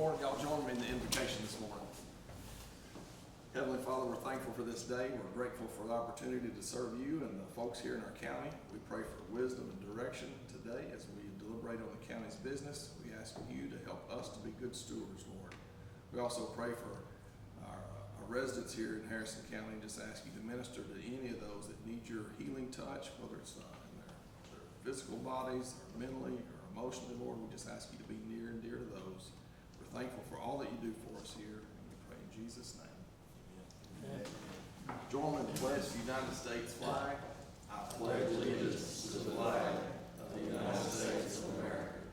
morning. Y'all join me in the invocation this morning. Heavenly Father, we're thankful for this day. We're grateful for the opportunity to serve you and the folks here in our county. We pray for wisdom and direction today as we deliberate on the county's business. We ask you to help us to be good stewards, Lord. We also pray for our residents here in Harrison County and just ask you to minister to any of those that need your healing touch, whether it's in their physical bodies or mentally or emotionally, Lord. We just ask you to be near and dear to those. We're thankful for all that you do for us here, and we pray in Jesus' name. Amen. Join me in the pledge of the United States flag. I pledge allegiance to the flag of the United States of America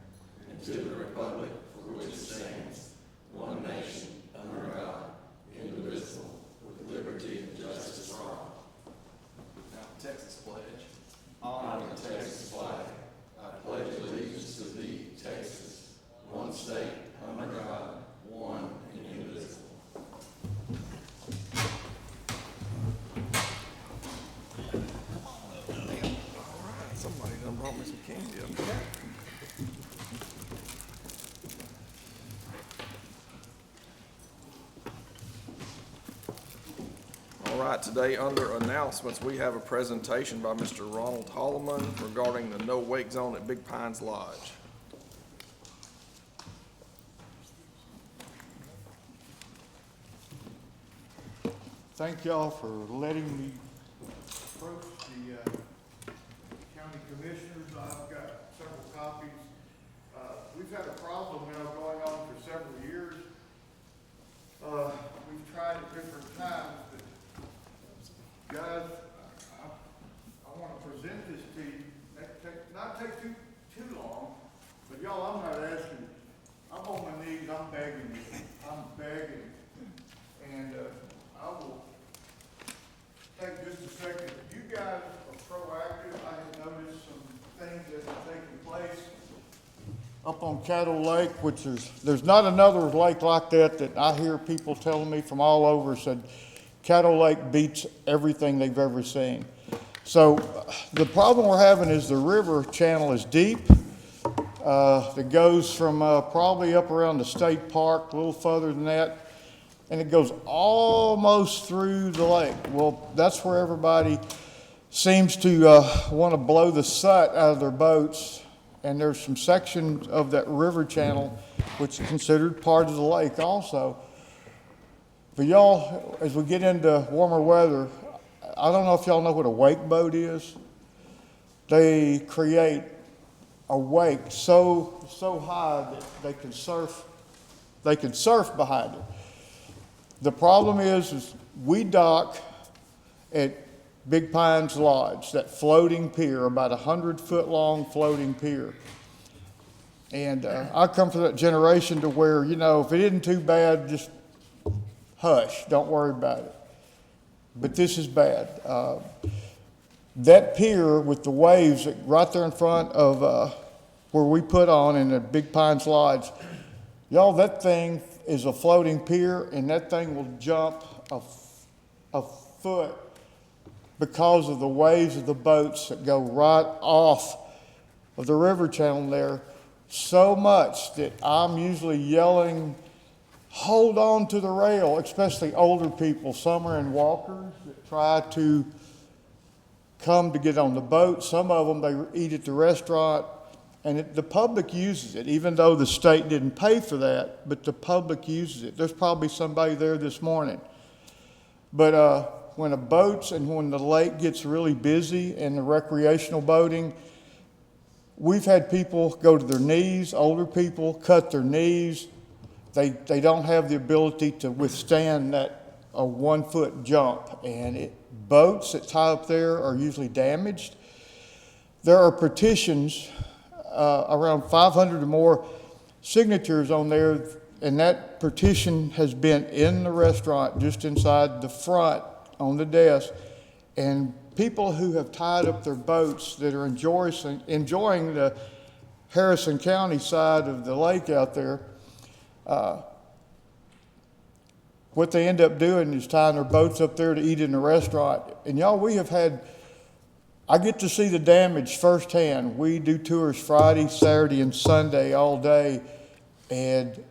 and to the republic for which it stands, one nation, under God, indivisible, with liberty and justice for all. Now, the Texas pledge. Honor the Texas flag. I pledge allegiance to thee, Texas, one state, under God, one and indivisible. Somebody done brought me some candy up there. All right, today under announcements, we have a presentation by Mr. Ronald Holloman regarding the no wake zone at Big Pines Lodge. Thank y'all for letting me approach the county commissioners. I've got several copies. We've had a problem now going on for several years. We've tried at different times, but guys, I want to present this to you. Not take too long, but y'all, I'm not asking. I'm on my knees. I'm begging you. I'm begging. And I will take just a second. You guys are proactive. I have noticed some things that have taken place up on Cattle Lake, which there's not another lake like that I hear people telling me from all over said Cattle Lake beats everything they've ever seen. So the problem we're having is the river channel is deep. It goes from probably up around the state park, a little further than that, and it goes almost through the lake. Well, that's where everybody seems to want to blow the soot out of their boats, and there's some sections of that river channel which is considered part of the lake also. For y'all, as we get into warmer weather, I don't know if y'all know what a wake boat is. They create a wake so high that they can surf behind it. The problem is we dock at Big Pines Lodge, that floating pier, about 100-foot long floating pier. And I come from that generation to where, if it isn't too bad, just hush, don't worry about it. But this is bad. That pier with the waves right there in front of where we put on in the Big Pines Lodge, y'all, that thing is a floating pier, and that thing will jump a foot because of the waves of the boats that go right off of the river channel there, so much that I'm usually yelling, hold on to the rail, especially older people. Some are in walkers that try to come to get on the boat. Some of them, they eat at the restaurant. And the public uses it, even though the state didn't pay for that, but the public uses it. There's probably somebody there this morning. But when the boats and when the lake gets really busy and the recreational boating, we've had people go to their knees, older people cut their knees. They don't have the ability to withstand a 1-foot jump. And boats that tie up there are usually damaged. There are petitions, around 500 or more signatures on there, and that petition has been in the restaurant just inside the front on the desk. And people who have tied up their boats that are enjoying the Harrison County side of the lake out there, what they end up doing is tying their boats up there to eat in the restaurant. And y'all, I get to see the damage firsthand. We do tours Friday, Saturday, and Sunday all day, and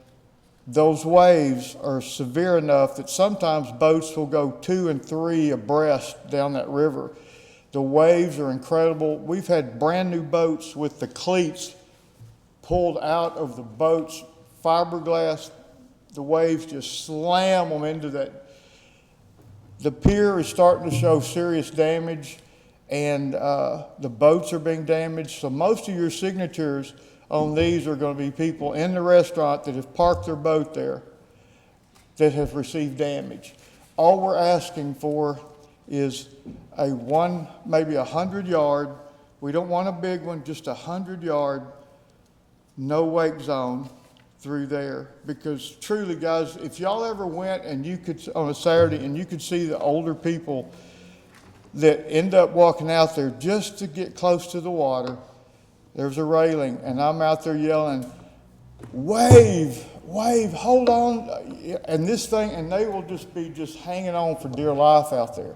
those waves are severe enough that sometimes boats will go 2 and 3 abreast down that river. The waves are incredible. We've had brand new boats with the cleats pulled out of the boat's fiberglass. The waves just slam them into that. The pier is starting to show serious damage, and the boats are being damaged. So most of your signatures on these are going to be people in the restaurant that have parked their boat there that have received damage. All we're asking for is maybe 100-yard, we don't want a big one, just 100-yard no wake zone through there. Because truly, guys, if y'all ever went and you could, on a Saturday, and you could see the older people that end up walking out there just to get close to the water, there's a railing, and I'm out there yelling, wave, wave, hold on, and this thing, and they will just be hanging on for dear life out there.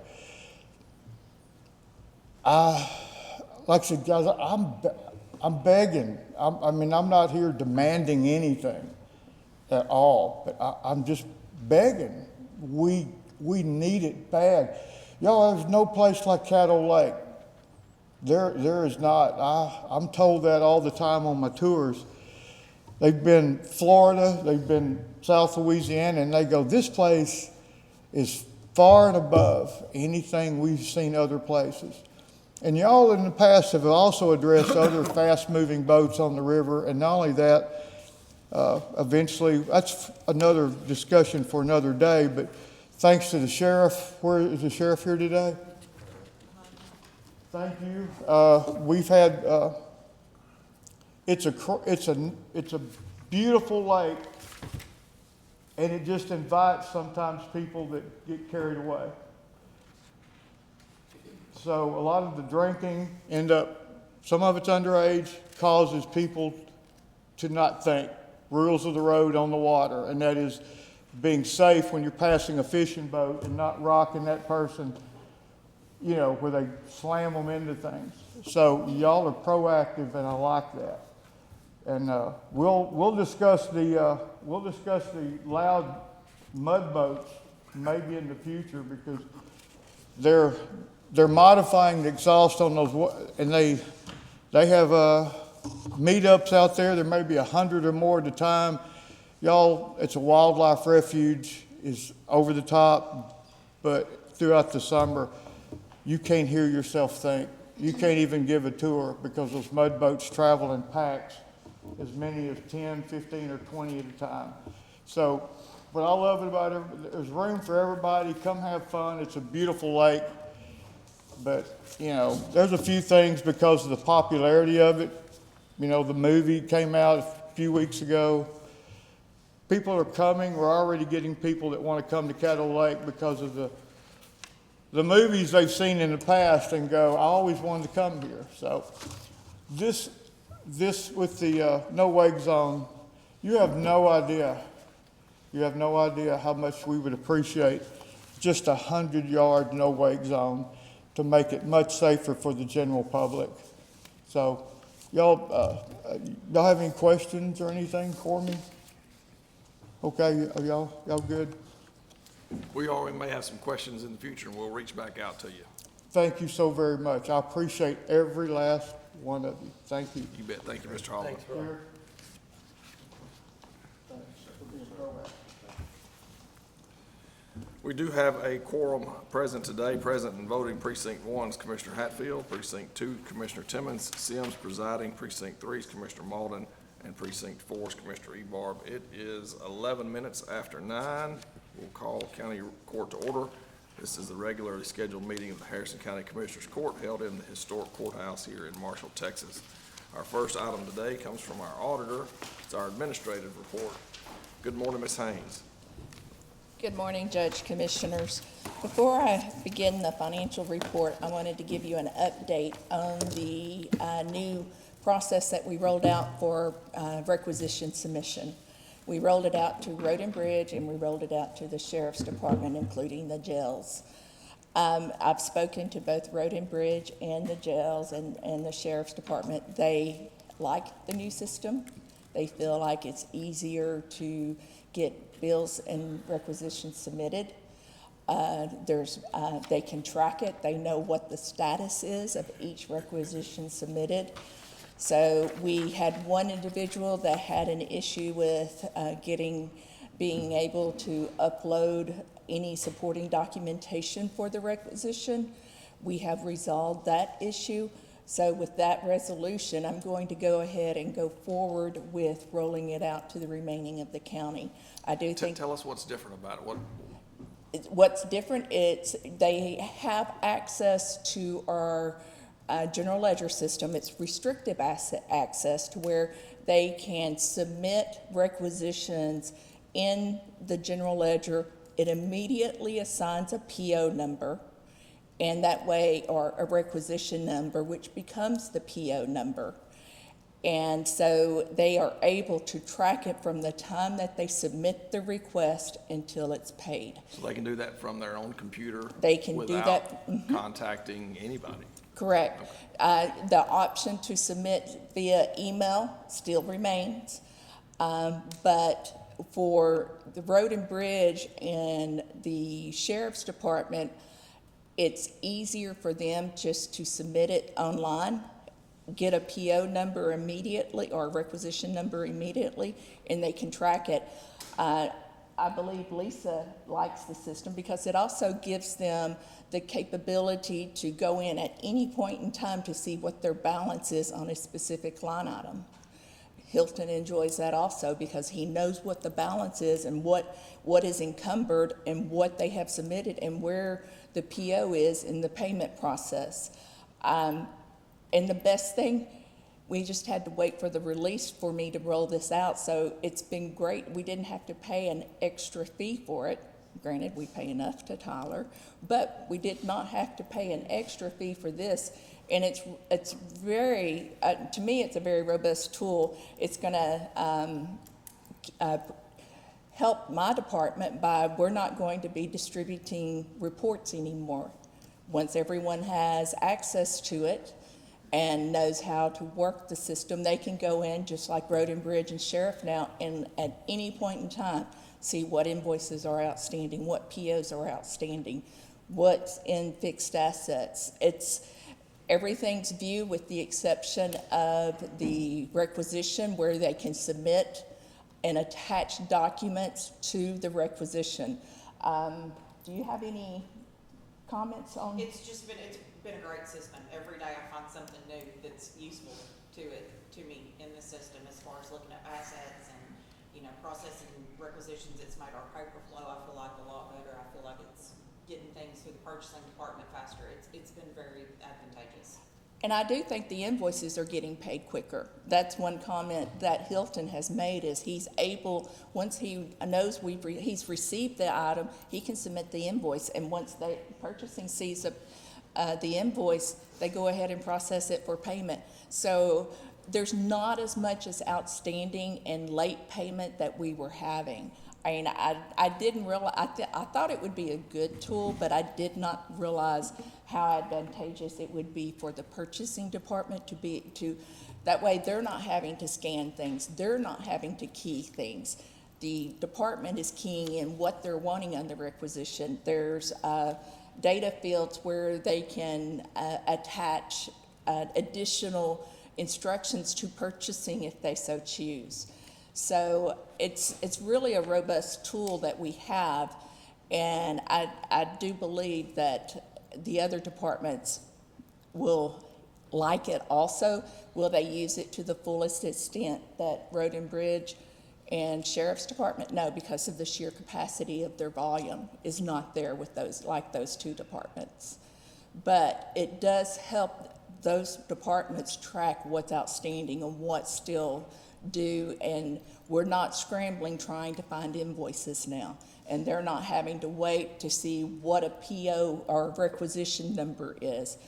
Like I said, guys, I'm begging. I'm not here demanding anything at all, but I'm just begging. We need it bad. Y'all, there's no place like Caddo Lake. There is not. I'm told that all the time on my tours. They've been Florida, they've been South Louisiana, and they go, this place is far and above anything we've seen other places. And y'all in the past have also addressed other fast-moving boats on the river, and not only that, eventually, that's another discussion for another day, but thanks to the sheriff. Where is the sheriff here today? Thank you. We've had, it's a beautiful lake, and it just invites sometimes people that get carried away. So a lot of the drinking some of it's underage, causes people to not think. Rules of the road on the water, and that is being safe when you're passing a fishing boat and not rocking that person, where they slam them into things. So y'all are proactive, and I like that. And we'll discuss the loud mud boats maybe in the future, because they're modifying the exhaust on those, and they have meetups out there. There may be 100 or more at a time. Y'all, it's a wildlife refuge, is over the top, but throughout the summer, you can't hear yourself think. You can't even give a tour, because those mud boats travel in packs, as many as 10, 15, or 20 at a time. So what I love about it, there's room for everybody. Come have fun. It's a beautiful lake. But, there's a few things because of the popularity of it. The movie came out a few weeks ago. People are coming. We're already getting people that want to come to Caddo Lake because of the movies they've seen in the past and go, I always wanted to come here. So this with the no wake zone, you have no idea. You have no idea how much we would appreciate just 100-yard no wake zone to make it much safer for the general public. So y'all have any questions or anything for me? Okay, are y'all good? We may have some questions in the future, and we'll reach back out to you. Thank you so very much. I appreciate every last one of you. Thank you. You bet. Thank you, Mr. Holland. Thanks, Ron. We do have a quorum present today. Present and voting Precinct 1 is Commissioner Hatfield, Precinct 2, Commissioner Timmons, Sims presiding, Precinct 3 is Commissioner Malden, and Precinct 4 is Commissioner Ebarb. It is 11 minutes after 9. We'll call County Court to order. This is the regularly scheduled meeting of the Harrison County Commissioners Court held in the historic courthouse here in Marshall, Texas. Our first item today comes from our auditor. It's our administrative report. Good morning, Ms. Haynes. Good morning, Judge, Commissioners. Before I begin the financial report, I wanted to give you an update on the new process that we rolled out for requisition submission. We rolled it out to Road and Bridge, and we rolled it out to the Sheriff's Department, including the jails. I've spoken to both Road and Bridge and the jails and the Sheriff's Department. They like the new system. They feel like it's easier to get bills and requisitions submitted. They can track it. They know what the status is of each requisition submitted. So we had one individual that had an issue with being able to upload any supporting documentation for the requisition. We have resolved that issue. So with that resolution, I'm going to go ahead and go forward with rolling it out to the remaining of the county. I do think Tell us what's different about it. what's different, it's they have access to our general ledger system. It's restrictive access to where they can submit requisitions in the general ledger. It immediately assigns a PO number, and that way, or a requisition number, which becomes the PO number. And so they are able to track it from the time that they submit the request until it's paid. So they can do that from their own computer? They can do that, without contacting anybody? Correct. The option to submit via email still remains, but for the road and bridge and the sheriff's department, it's easier for them just to submit it online, get a PO number immediately or a requisition number immediately, and they can track it. I believe Lisa likes the system because it also gives them the capability to go in at any point in time to see what their balance is on a specific line item. Hilton enjoys that also because he knows what the balance is and what is encumbered and what they have submitted and where the PO is in the payment process. And the best thing, we just had to wait for the release for me to roll this out, so it's been great. We didn't have to pay an extra fee for it. Granted, we pay enough to Tyler, but we did not have to pay an extra fee for this. And it's very, to me, it's a very robust tool. It's gonna help my department by, we're not going to be distributing reports anymore. Once everyone has access to it and knows how to work the system, they can go in just like Road and Bridge and Sheriff now and at any point in time see what invoices are outstanding, what POs are outstanding, what's in fixed assets. Everything's viewed with the exception of the requisition where they can submit and attach documents to the requisition. Do you have any comments on? It's been a great system. Every day I find something new that's useful to me in the system as far as looking at assets and, processing requisitions. It's made our paper flow, I feel like, a lot better. I feel like it's getting things through the purchasing department faster. It's been very advantageous. And I do think the invoices are getting paid quicker. That's one comment that Hilton has made is he's able, once he knows he's received the item, he can submit the invoice. And once the purchasing sees the invoice, they go ahead and process it for payment. So there's not as much as outstanding and late payment that we were having. I mean, I didn't realize, I thought it would be a good tool, but I did not realize how advantageous it would be for the purchasing department that way they're not having to scan things, they're not having to key things. The department is keying in what they're wanting on the requisition. There's data fields where they can attach additional instructions to purchasing if they so choose. So it's really a robust tool that we have, and I do believe that the other departments will like it also. Will they use it to the fullest extent that Road and Bridge and Sheriff's Department? No, because of the sheer capacity of their volume is not there with those two departments. But it does help those departments track what's outstanding and what's still due, and we're not scrambling trying to find invoices now, and they're not having to wait to see what a PO or requisition number is.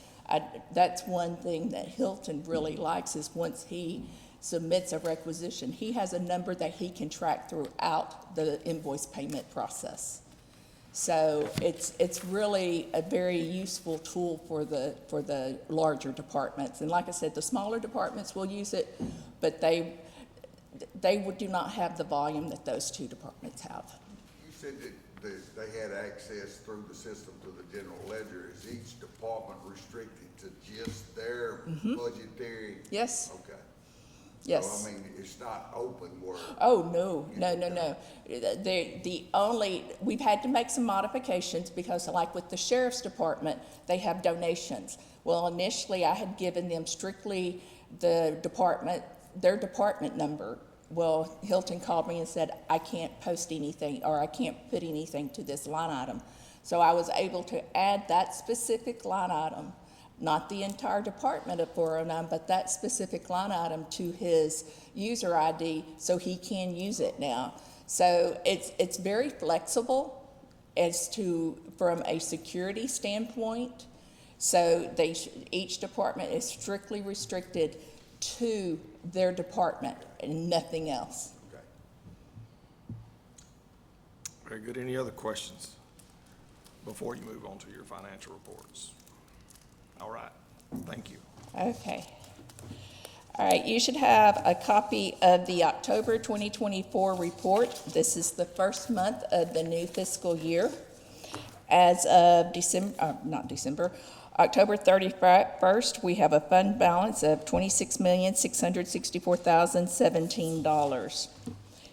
That's one thing that Hilton really likes is once he submits a requisition, he has a number that he can track throughout the invoice payment process. So it's really a very useful tool for the larger departments. And like I said, the smaller departments will use it, but do not have the volume that those two departments have. You said that they had access through the system to the general ledger. Is each department restricted to just their budgetary? Yes, Okay. yes. So, I mean, it's not open where, Oh, no. We've had to make some modifications because like with the sheriff's department, they have donations. Well, initially I had given them strictly their department number. Well, Hilton called me and said, I can't post anything or I can't put anything to this line item. So I was able to add that specific line item, not the entire department of 409, but that specific line item to his user ID so he can use it now. So it's very flexible as to, from a security standpoint. So each department is strictly restricted to their department and nothing else. okay. Very good. Any other questions before you move on to your financial reports? All right, thank you. Okay. All right, you should have a copy of the October 2024 report. This is the first month of the new fiscal year. As of October 31st, we have a fund balance of $26,664,017.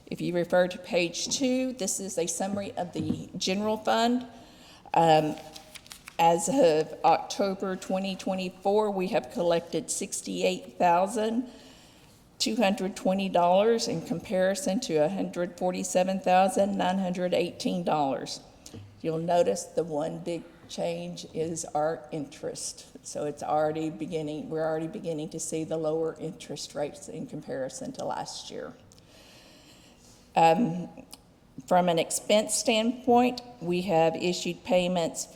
If you refer to page 2, this is a summary of the general fund. As of October 2024, we have collected $68,220 in comparison to $147,918. You'll notice the one big change is our interest. So we're already beginning to see the lower interest rates in comparison to last year. From an expense standpoint, we have issued payments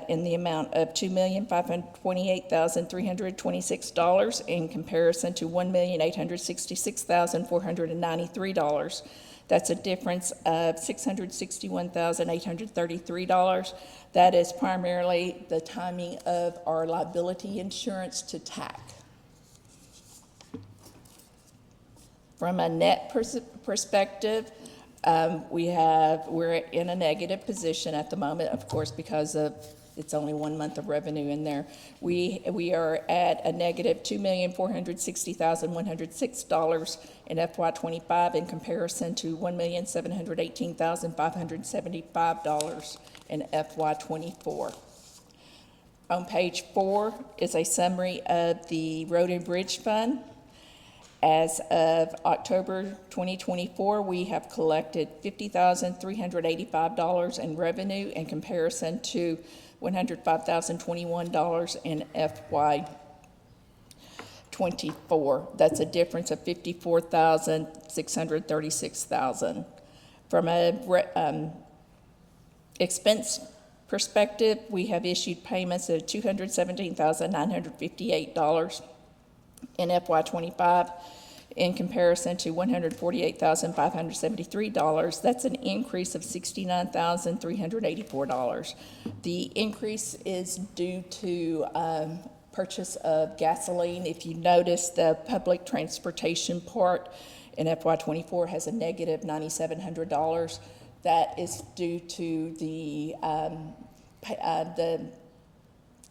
in the amount of $2,528,326 in comparison to $1,866,493. That's a difference of $661,833. That is primarily the timing of our liability insurance to TAC. From a net perspective, we're in a negative position at the moment, of course, because of it's only 1 month of revenue in there. We are at a negative $2,460,106 in FY25 in comparison to $1,718,575 in FY24. On page 4 is a summary of the Road and Bridge Fund. As of October 2024, we have collected $50,385 in revenue in comparison to $105,021 in FY24. That's a difference of $54,636,000. From a expense perspective, we have issued payments of $217,958 in FY25 in comparison to $148,573. That's an increase of $69,384. The increase is due to purchase of gasoline. If you notice, the public transportation part in FY24 has a negative $9,700. That is due to the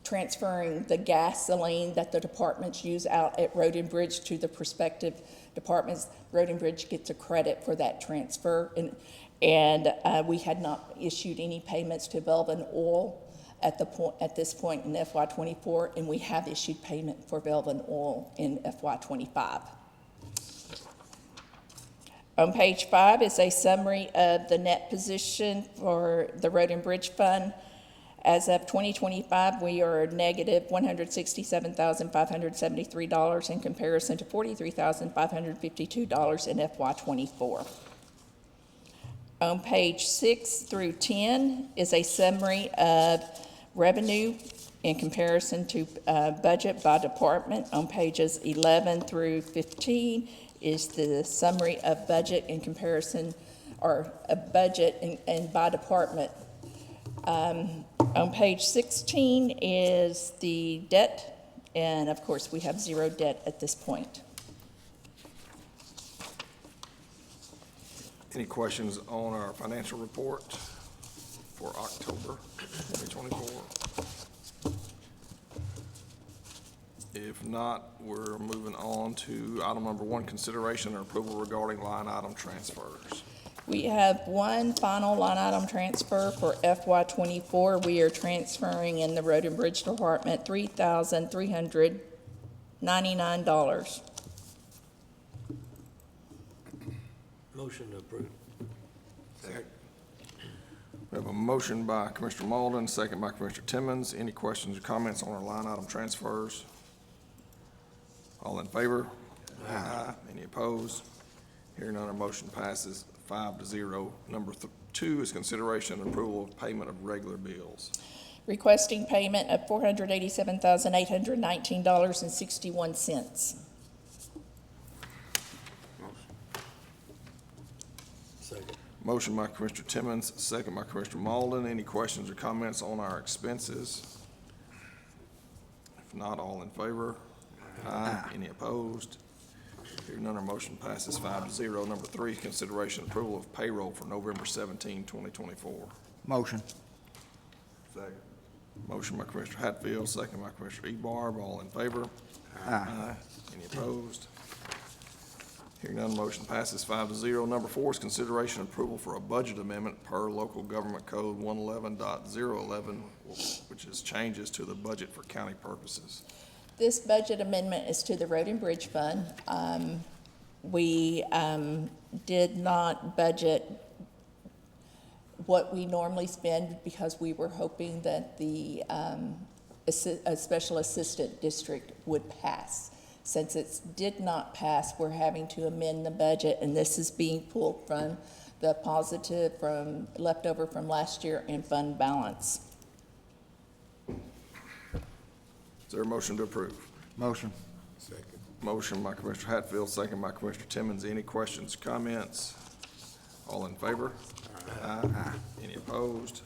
transferring the gasoline that the departments use out at Road and Bridge to the prospective departments. Road and Bridge gets a credit for that transfer, and we had not issued any payments to Velvin Oil at this point in FY24, and we have issued payment for Velvin Oil in FY25. On page 5 is a summary of the net position for the Road and Bridge Fund. As of 2025, we are negative $167,573 in comparison to $43,552 in FY24. On page 6 through 10 is a summary of revenue in comparison to budget by department. On pages 11 through 15 is the summary of budget in comparison, or a budget and by department. On page 16 is the debt, and of course we have zero debt at this point. Any questions on our financial report for October 2024? If not, we're moving on to item number 1, consideration and approval regarding line item transfers. We have one final line item transfer for FY '24. We are transferring in the Road and Bridge Department $3,399. Motion to approve. We have a motion by Commissioner Malden, second by Commissioner Timmons. Any questions or comments on our line item transfers? All in favor? Aye. Any opposed? Hearing none, our motion passes 5-0. Number 2 is consideration and approval of payment of regular bills. Requesting payment of $487,819.61. Second. Motion by Commissioner Timmons, second by Commissioner Malden. Any questions or comments on our expenses? If not, all in favor? Aye. Any opposed? Hearing none, our motion passes 5-0. Number 3, consideration and approval of payroll for November 17, 2024. Motion. Second. Motion by Commissioner Hatfield, second by Commissioner Ebarb. All in favor? Aye. Any opposed? Hearing none, motion passes 5-0. Number 4 is consideration and approval for a budget amendment per local government code 111.011, which is changes to the budget for county purposes. This budget amendment is to the Road and Bridge Fund. We did not budget what we normally spend because we were hoping that the a special assistant district would pass. Since it did not pass, we're having to amend the budget, and this is being pulled from the positive from leftover from last year in fund balance. Is there a motion to approve? Motion. Second. Motion by Commissioner Hatfield, second by Commissioner Timmons. Any questions, comments? All in favor? Aye. Any opposed?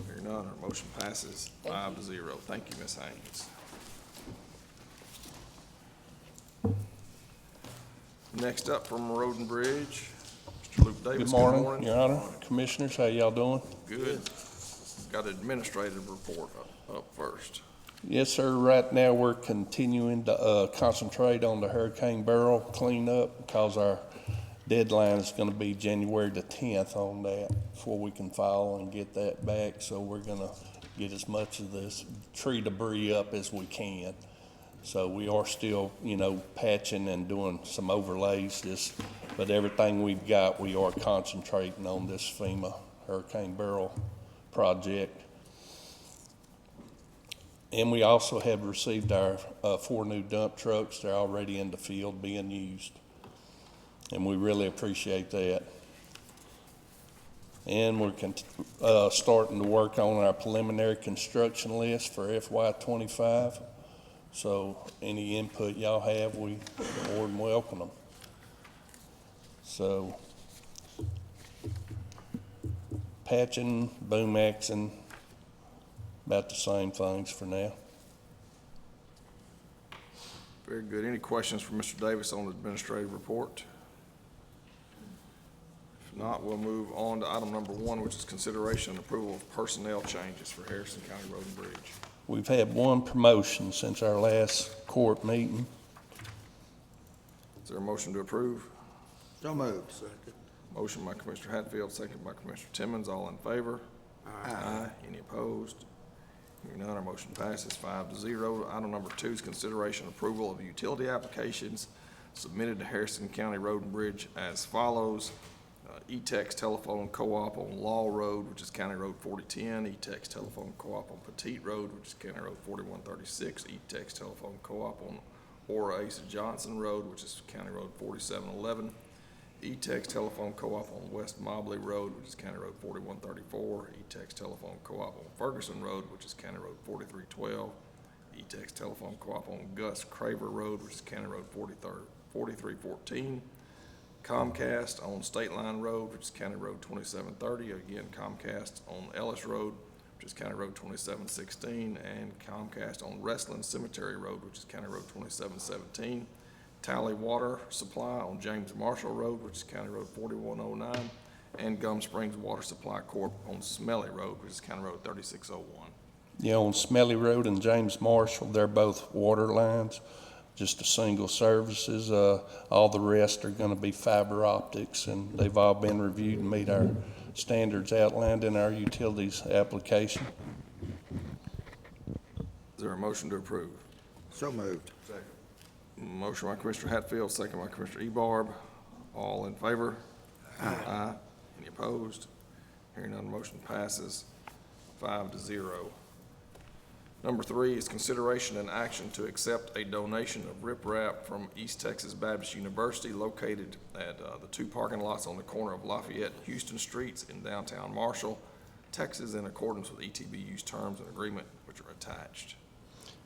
Hearing none, our motion passes 5-0. Thank you, Ms. Haynes. Next up from Road and Bridge, Mr. Luke Davis. Good morning, Your Honor, Commissioners, how y'all doing? Good. Got an administrative report up first. Yes, sir, right now we're continuing to concentrate on the Hurricane Barrel cleanup because our deadline is gonna be January the 10th on that before we can file and get that back. So we're gonna get as much of this tree debris up as we can. So we are still, patching and doing some overlays, but everything we've got, we are concentrating on this FEMA Hurricane Barrel project. And we also have received our 4 new dump trucks. They're already in the field being used. And we really appreciate that. And we're starting to work on our preliminary construction list for FY25. So any input y'all have, we more than welcome them. So patching, boom axing, about the same things for now. Very good. Any questions for Mr. Davis on the administrative report? If not, we'll move on to item number 1, which is consideration and approval of personnel changes for Harrison County Road and Bridge. We've had one promotion since our last court meeting. Is there a motion to approve? So moved. Second. Motion by Commissioner Hatfield, second by Commissioner Timmons. All in favor? Aye. Any opposed? Hearing none, our motion passes 5-0. Item number 2 is consideration and approval of utility applications submitted to Harrison County Road and Bridge as follows. E-Tex Telephone Co-op on Law Road, which is County Road 4010. E-Tex Telephone Co-op on Petite Road, which is County Road 4136. E-Tex Telephone Co-op on Ora Asa Johnson Road, which is County Road 4711. E-Tex Telephone Co-op on West Mobley Road, which is County Road 4134. E-Tex Telephone Co-op on Ferguson Road, which is County Road 4312. E-Tex Telephone Co-op on Gus Craver Road, which is County Road 4314. Comcast on State Line Road, which is County Road 2730. Again, Comcast on Ellis Road, which is County Road 2716. And Comcast on Wrestling Cemetery Road, which is County Road 2717. Tally Water Supply on James Marshall Road, which is County Road 4109, and Gum Springs Water Supply Corp. on Smelly Road, which is County Road 3601. Yeah, on Smelly Road and James Marshall, they're both water lines, just a single services. All the rest are gonna be fiber optics, and they've all been reviewed and meet our standards outlined in our utilities application. Is there a motion to approve? So moved. Second. Motion by Commissioner Hatfield, second by Commissioner Ebarb. All in favor? Aye. Any opposed? Hearing none, motion passes 5-0. Number 3 is consideration and action to accept a donation of riprap from East Texas Baptist University located at the 2 parking lots on the corner of Lafayette and Houston Streets in downtown Marshall, Texas, in accordance with ETBU's terms and agreement, which are attached.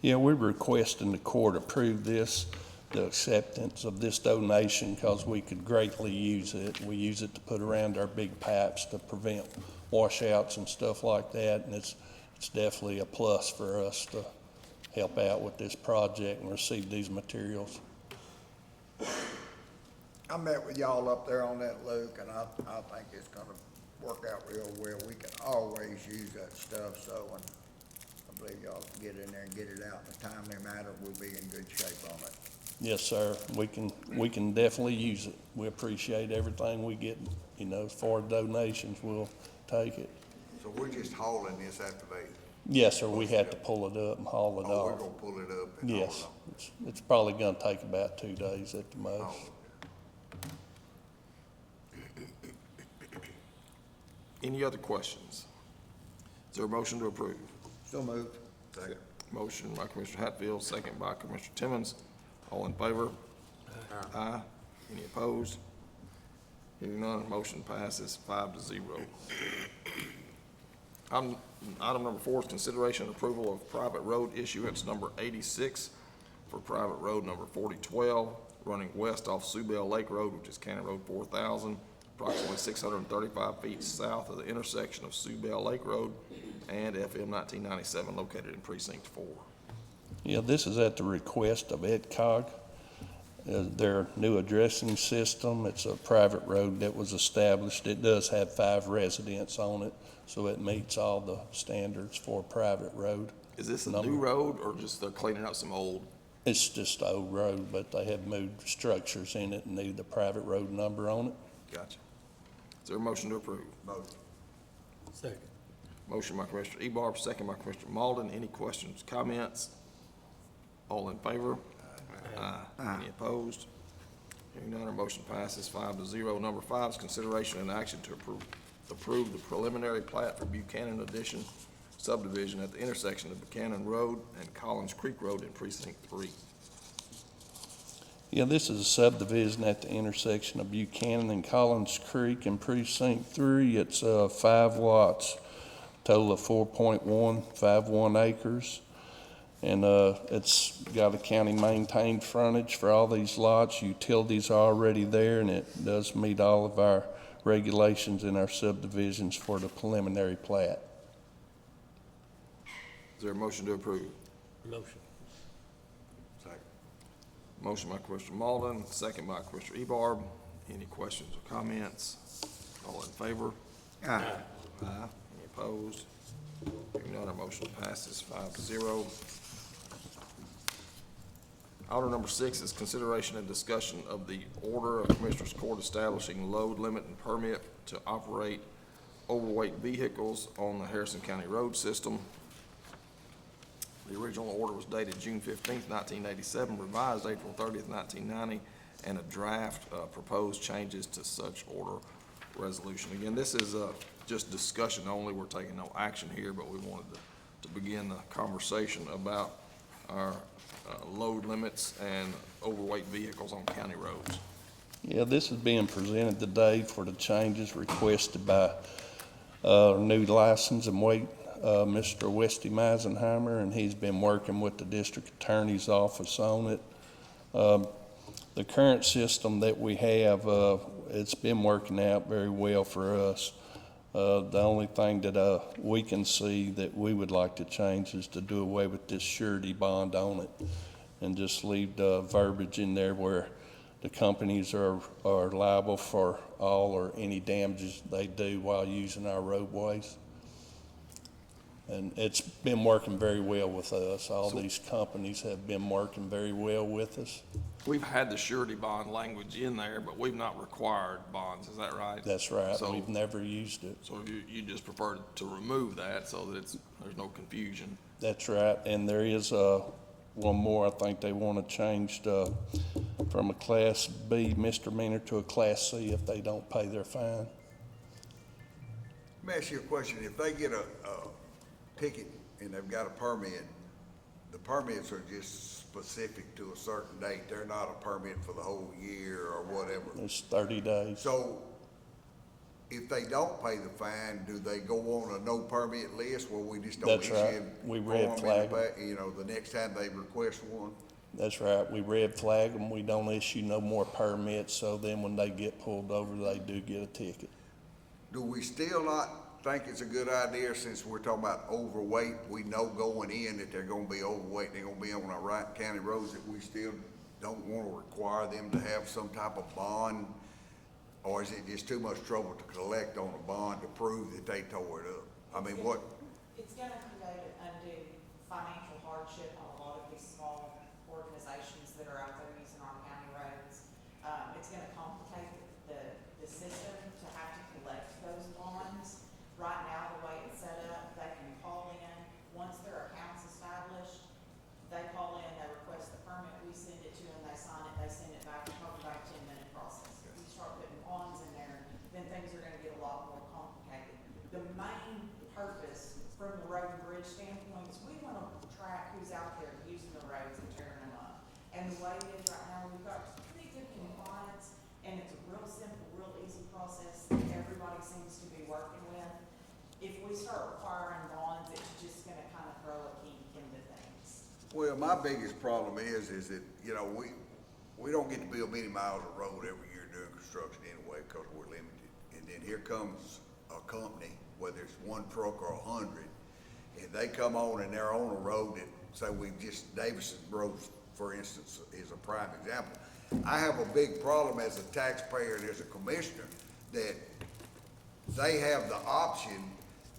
Yeah, we're requesting the court approve this, the acceptance of this donation, because we could greatly use it. We use it to put around our big pipes to prevent washouts and stuff like that, and it's definitely a plus for us to help out with this project and receive these materials. I met with y'all up there on that, Luke, and I think it's gonna work out real well. We can always use that stuff, so, and I believe y'all can get in there and get it out in a timely manner. We'll be in good shape on it. Yes, sir. We can definitely use it. We appreciate everything we get, as far as donations, we'll take it. So we're just hauling this after they, Yes, sir, we had to pull it up and haul it oh, we're off. gonna pull it up and haul it Yes, off. it's probably gonna take about 2 days at the most. Any other questions? Is there a motion to approve? So moved. Second. Motion by Commissioner Hatfield, second by Commissioner Timmons. All in favor? Aye. Any opposed? Hearing none, motion passes 5-0. Item number 4 is consideration and approval of private road issuance number 86 for private road number 4012, running west off Sioux Bell Lake Road, which is County Road 4000, approximately 635 feet south of the intersection of Sioux Bell Lake Road and FM 1997, located in Precinct 4. Yeah, this is at the request of EDCOG. Their new addressing system, it's a private road that was established. It does have 5 residents on it, so it meets all the standards for a private road. Is this a new road, or just they're cleaning out some old? It's just an old road, but they have moved structures in it and need the private road number on it. Gotcha. Is there a motion to approve? Motion. Second. Motion by Commissioner Ebarb, second by Commissioner Malden. Any questions, comments? All in favor? Aye. Any opposed? Hearing none, our motion passes 5-0. Number 5 is consideration and action to approve the preliminary plat for Buchanan Addition subdivision at the intersection of Buchanan Road and Collins Creek Road in Precinct 3. Yeah, this is a subdivision at the intersection of Buchanan and Collins Creek in Precinct 3. It's 5 lots, total of 4.151 acres. And it's got a county maintained frontage for all these lots. Utilities are already there, and it does meet all of our regulations in our subdivisions for the preliminary plat. Is there a motion to approve? Motion. Second. Motion by Commissioner Malden, second by Commissioner Ebarb. Any questions or comments? All in favor? Aye. Aye. Any opposed? Hearing none, our motion passes 5-0. Item number 6 is consideration and discussion of the order of Commissioners Court establishing load limit and permit to operate overweight vehicles on the Harrison County road system. The original order was dated June 15th, 1987, revised April 30th, 1990, and a draft proposed changes to such order resolution. Again, this is just discussion only. We're taking no action here, but we wanted to begin the conversation about our load limits and overweight vehicles on county roads. Yeah, this is being presented today for the changes requested by our new license and weight, Mr. Westy Meisenheimer, and he's been working with the district attorney's office on it. The current system that we have, it's been working out very well for us. The only thing that we can see that we would like to change is to do away with this surety bond on it. and just leave the verbiage in there where the companies are liable for all or any damages they do while using our roadways. And it's been working very well with us. All these companies have been working very well with us. We've had the surety bond language in there, but we've not required bonds, is that right? That's right. So- We've never used it. So you just prefer to remove that so that there's no confusion? That's right. And there is one more. I think they want to change from a Class B misdemeanor to a Class C if they don't pay their fine. Let me ask you a question. If they get a ticket and they've got a permit, the permits are just specific to a certain date. They're not a permit for the whole year or whatever. It's 30 days. So if they don't pay the fine, do they go on a no permit list where we just don't That's issue right. them? We throw red them in the flag 'em. back, you know, the next time they request one? That's right. We red flag them. We don't issue no more permits. So then when they get pulled over, they do get a ticket. Do we still not think it's a good idea, since we're talking about overweight, we know going in that they're gonna be overweight, they're gonna be on our Wright County roads, that we still don't wanna require them to have some type of bond? Or is it just too much trouble to collect on a bond to prove that they tore it up? I mean, what, It's gonna create an undue financial hardship on a lot of these small organizations that are out there using our county roads. It's gonna complicate the system to have to collect those bonds. Right now, the way it's set up, they can call in, once their account's established, they call in, they request the permit, we send it to them, they sign it, they send it back, it's probably about a 10-minute process. If you start putting bonds in there, then things are gonna get a lot more complicated. The main purpose from the road and bridge standpoint is we wanna track who's out there using the roads and tearing them up. And the way it is right now, we've got pretty good compliance, and it's a real simple, real easy process that everybody seems to be working with. If we start requiring bonds, it's just gonna kind of throw a kink into things. well, my biggest problem is that, you know, we don't get to build many miles of road every year during construction anyway, because we're limited. And then here comes a company, whether it's one truck or 100, and they come on and they're on a road that, say Davison Road, for instance, is a prime example. I have a big problem as a taxpayer and as a commissioner that they have the option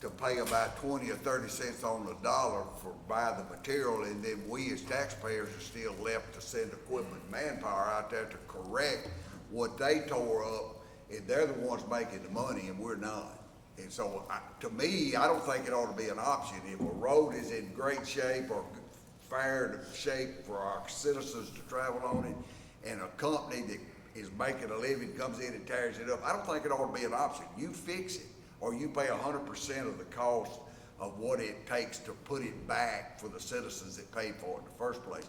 to pay about 20 or 30 cents on the dollar for buy the material, and then we as taxpayers are still left to send equipment and manpower out there to correct what they tore up, and they're the ones making the money and we're not. And so, to me, I don't think it ought to be an option. If a road is in great shape or fair shape for our citizens to travel on it, and a company that is making a living comes in and tears it up, I don't think it ought to be an option. You fix it, or you pay 100% of the cost of what it takes to put it back for the citizens that paid for it in the first place.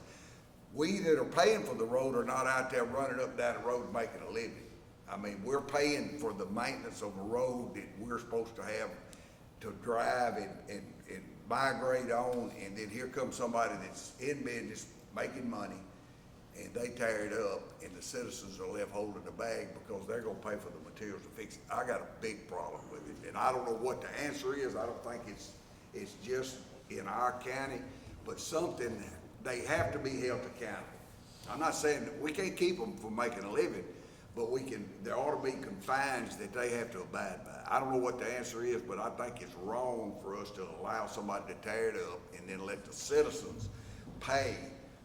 We that are paying for the road are not out there running up and down the road making a living. I mean, we're paying for the maintenance of a road that we're supposed to have to drive and migrate on, and then here comes somebody that's in business, making money, and they tear it up, and the citizens are left holding the bag because they're gonna pay for the materials to fix it. I got a big problem with it, and I don't know what the answer is. I don't think it's just in our county, but something, they have to be held accountable. I'm not saying that we can't keep them from making a living, but there ought to be confines that they have to abide by. I don't know what the answer is, but I think it's wrong for us to allow somebody to tear it up and then let the citizens pay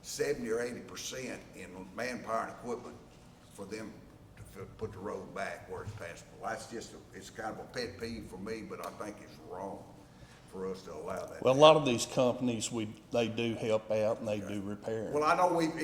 70 or 80% in manpower and equipment for them to put the road back where it's passable. That's just, it's kind of a pet peeve for me, but I think it's wrong for us to allow that. Well, a lot of these companies, they do help out and they do repair. Well, I know we've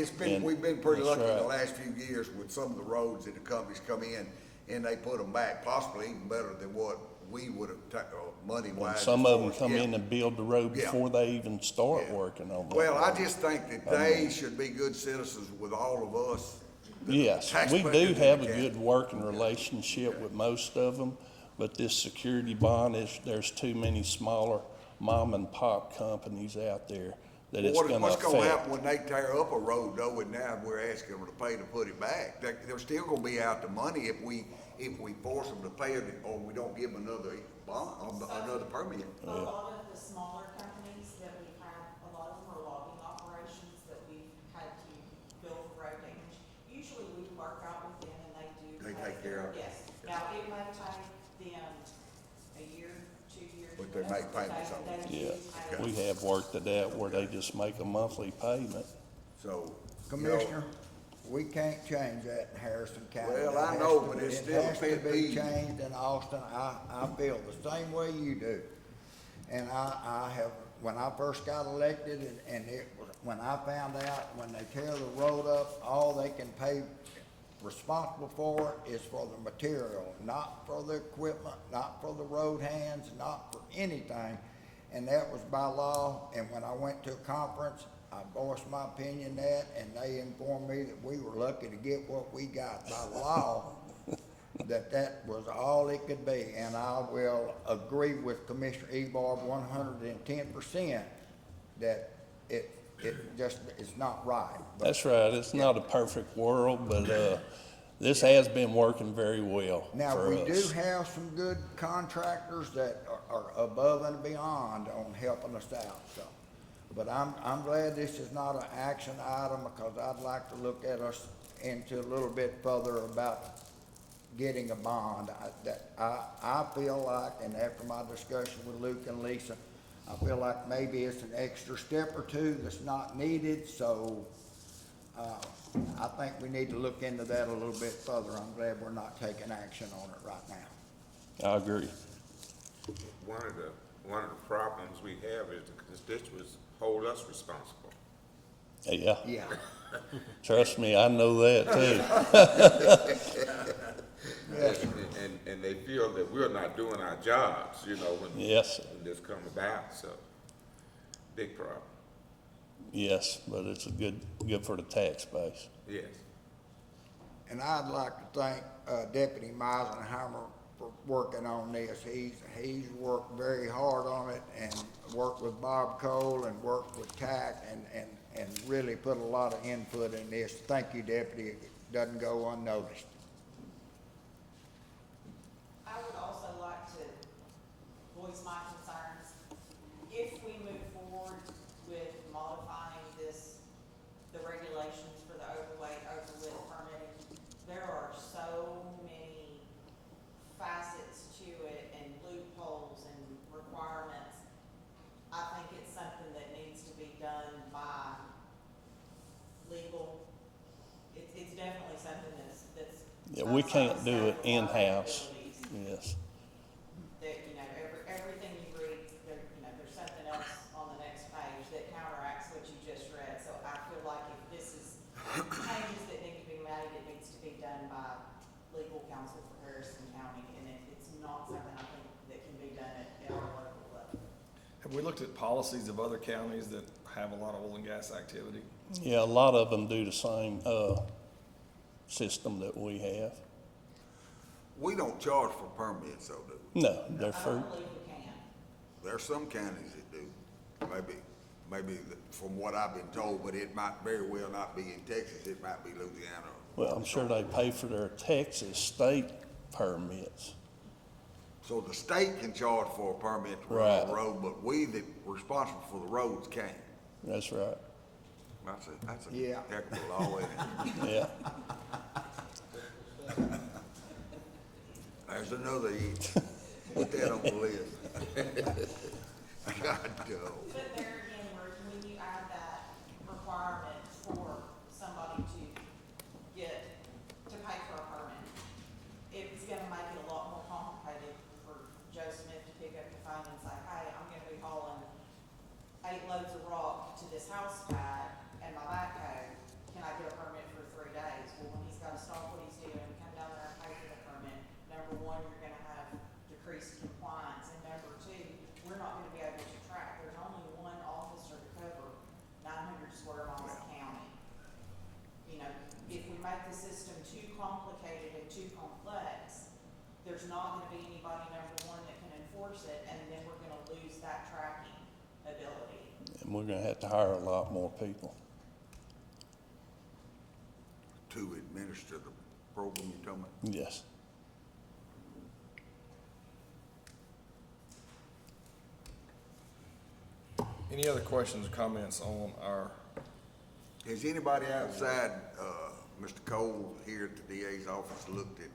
been pretty That's lucky in the right. last few years with some of the roads that the companies come in and they put them back, possibly even better than what we would have, money And wise. some of them come in and build the road Yeah. before they even start Yeah. working on that. Well, I just think that they should be good citizens with all of us. Yes, we Taxpayers do in the have a county. good working relationship with most of them, but this security bond there's too many smaller mom and pop companies out there that it's gonna What's gonna affect. happen when they tear up a road though, and now we're asking them to pay to put it back? They're still gonna be out the money if we force them to pay it, or we don't give them another bond, another permit. A lot of the smaller companies that we've had, a lot of them are logging operations that we've had Yes, now it may take them a year, 2 years. But they make payments on it. Yeah, we have worked it out where they just make a monthly payment. So. Commissioner, we can't change that in Harrison County. Well, That I has know, to but be- it's still a It has to pet be peeve. changed in Austin. I feel the same way you do. And I have, when I first got elected and it was, when I found out, when they tear the road up, all they can pay responsible for it is for the material, not for the equipment, not for the road hands, not for anything. And that was by law, and when I went to a conference, I voiced my opinion that, and they informed me that we were lucky to get what we got by law, that was all it could be. And I will agree with Commissioner Ebar 110% that it just is not right. But That's right, it's not a perfect world, but, this has been working very well now, for we do us. have some good contractors that are above and beyond on helping us out, so. But I'm glad this is not an action item, because I'd like to look at us into a little bit further about getting a bond. I feel like, and after my discussion with Luke and Lisa, I feel like maybe it's an extra step or two that's not needed, so, I think we need to look into that a little bit further. I'm glad we're not taking action on it right now. I agree. One of the problems we have is the constituents hold us responsible. Yeah, Yeah. trust me, I know that too. Yes. And they feel that we're not doing our jobs, you know, when Yes, sir. when this come about, so, big problem, Yes, but it's good for the tax base. yes. And I'd like to thank Deputy Meisenheimer for working on this. He's worked very hard on it, and worked with Bob Cole and worked with TAC and really put a lot of input in this. Thank you, Deputy. It doesn't go unnoticed. I would also like to voice my concerns. If we move forward with modifying the regulations for the overweight, overlit permitting, there are so many facets to it and loopholes and requirements. I think it's something that needs to be done by legal. It's definitely something that's. Yeah, we can't outside do it of our in-house. abilities. Yes, That, everything you read, there's something else on the next page that counteracts what you just read. So I feel like if this is changes that need to be made, it needs to be done by legal counsel for Harrison County, and it's not something I think that can be done at our local level. Have we looked at policies of other counties that have a lot of oil and gas activity? yeah, a lot of them do the same, system that we have. We don't charge for permits, though, do we? No, they're I free. don't believe we can. There are some counties that do. Maybe from what I've been told, but it might very well not be in Texas, it might be Louisiana. Well, I'm sure they pay for their Texas state permits. So the state can charge for a permit to run Right. the road, but we that responsible for the roads can't. That's right, That's a Yeah. heck of a law, isn't it? yeah. There's another each. Put that on the list. God, no. But there again, when you add that requirement for somebody to pay for a permit, it's gonna make it a lot more complicated for Joe Smith to pick up the phone and say, hey, I'm gonna be hauling 8 loads of rock to this house pad and my backhoe, can I get a permit for 3 days? Well, when he's gotta stop what he's doing, come down there and pay for the permit, number one, you're gonna have decreased compliance, and number two, we're not gonna be able to track, there's only one officer to cover 900 square miles of county. If we make the system too complicated and too complex, there's not gonna be anybody, number one, that can enforce it, and then we're gonna lose that tracking ability. And we're gonna have to hire a lot more people. To administer the program you're talking about. Yes. Any other questions or comments on our, Has anybody outside, Mr. Cole here at the DA's office looked at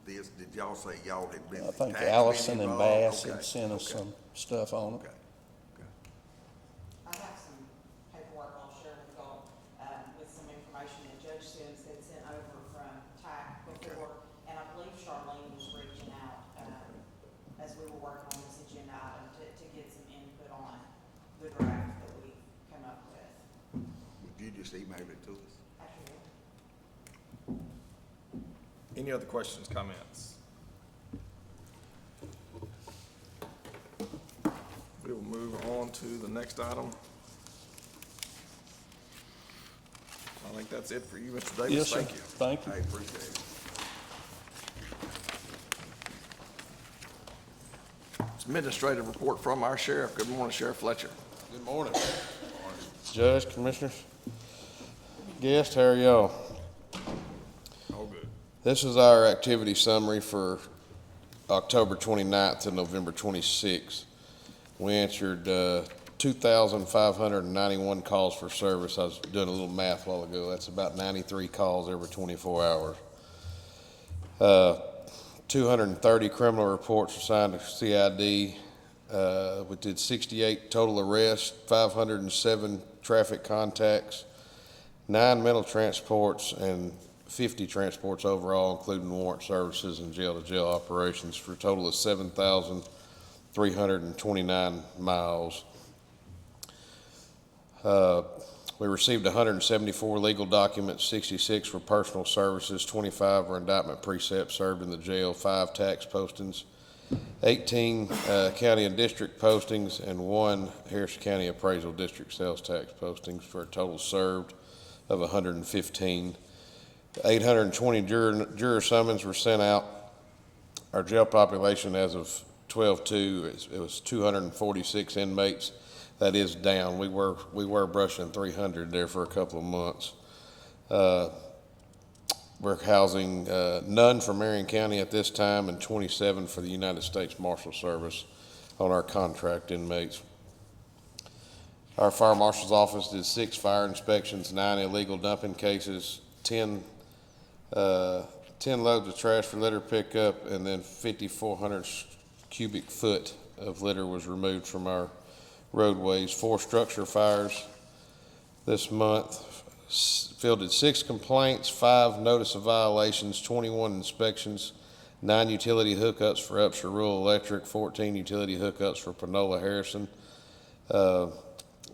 this? Did y'all say y'all had been? I think tax been Allison and involved? Bass Okay, had sent us okay, some stuff on it. Okay. I have some paperwork I'll share with y'all, with some information that Judge Sims had sent over from TAC before. And I believe Charlene was reaching out, as we were working on this agenda item to get some input on the draft that we come up with. Would you just email it to us? Actually, Any other questions, comments? We will move on to the next item. I think that's it for you, Mr. Davis. Yes, sir. Thank you. Thank you. I appreciate it. Administrative report from our sheriff. Good morning, Sheriff Fletcher. Good morning. Judge, Commissioners, guests, how are y'all? All good. This is our activity summary for October 29th to November 26th. We answered 2,591 calls for service. I was doing a little math a while ago. That's about 93 calls every 24 hours. 230 criminal reports assigned to CID. We did 68 total arrests, 507 traffic contacts, 9 mental transports, and 50 transports overall, including warrant services and jail-to-jail operations, for a total of 7,329 miles. We received 174 legal documents, 66 were personal services, 25 were indictment precepts served in the jail, 5 tax postings, 18 county and district postings, and 1 Harrison County Appraisal District sales tax postings, for a total served of 115. 820 juror summons were sent out. Our jail population as of 12/2, it was 246 inmates. That is down. We were brushing 300 there for a couple of months. We're housing none for Marion County at this time, and 27 for the United States Marshal Service on our contract inmates. Our fire marshal's office did 6 fire inspections, 9 illegal dumping cases, 10 loads of trash for litter pickup, and then 5,400 cubic foot of litter was removed from our roadways. 4 structure fires this month, fielded 6 complaints, 5 notice of violations, 21 inspections, 9 utility hookups for Upshur Rural Electric, 14 utility hookups for Panola Harrison.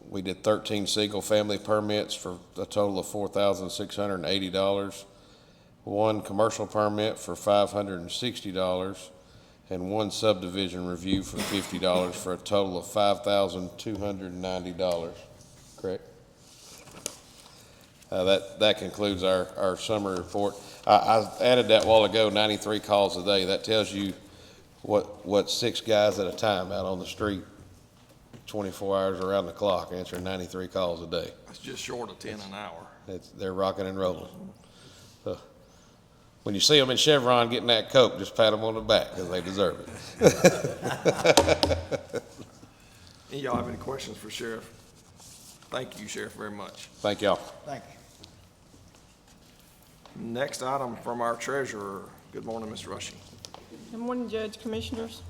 We did 13 single-family permits for a total of $4,680, 1 commercial permit for $560, and 1 subdivision review for $50, for a total of $5,290. Correct? That concludes our summary report. I added that a while ago, 93 calls a day. That tells you what 6 guys at a time out on the street, 24 hours around the clock, answering 93 calls a day. That's just short of 10 an hour. They're rocking and rolling. So, when you see them in Chevron getting that Coke, just pat them on the back, because they deserve it. Any of y'all have any questions for Sheriff? Thank you, Sheriff, very much. Thank y'all. Thank you. Next item from our treasurer. Good morning, Ms. Rushing. Good morning, Judge, Commissioners.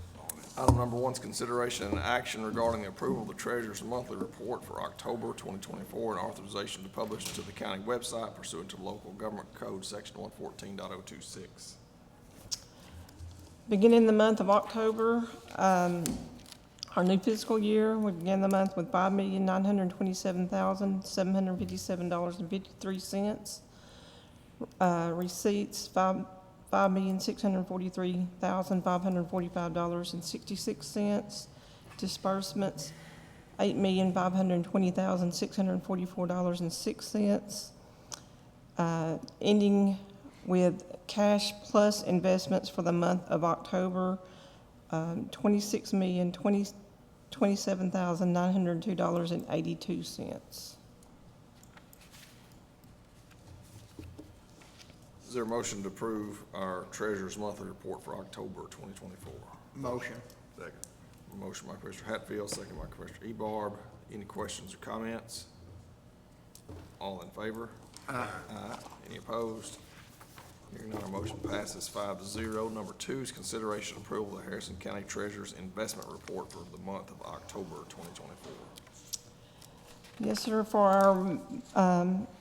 Item number 1 is consideration and action regarding the approval of the treasurer's monthly report for October 2024 and authorization to publish to the county website pursuant to local government code section 114.026. Beginning the month of October, our new fiscal year, we began the month with $5,927,757.53. Receipts, $5,643,545.66. Disbursements, $8,520,644.06. Ending with cash plus investments for the month of October, $26,027,902.82. Is there a motion to approve our treasurer's monthly report for October 2024? Motion. Second. Motion by Commissioner Hatfield, second by Commissioner Ebarb. Any questions or comments? All in favor? Aye. Any opposed? Hearing none, our motion passes 5-0. Number 2 is consideration and approval of the Harrison County Treasurer's Investment Report for the month of October 2024. Yes, sir, for our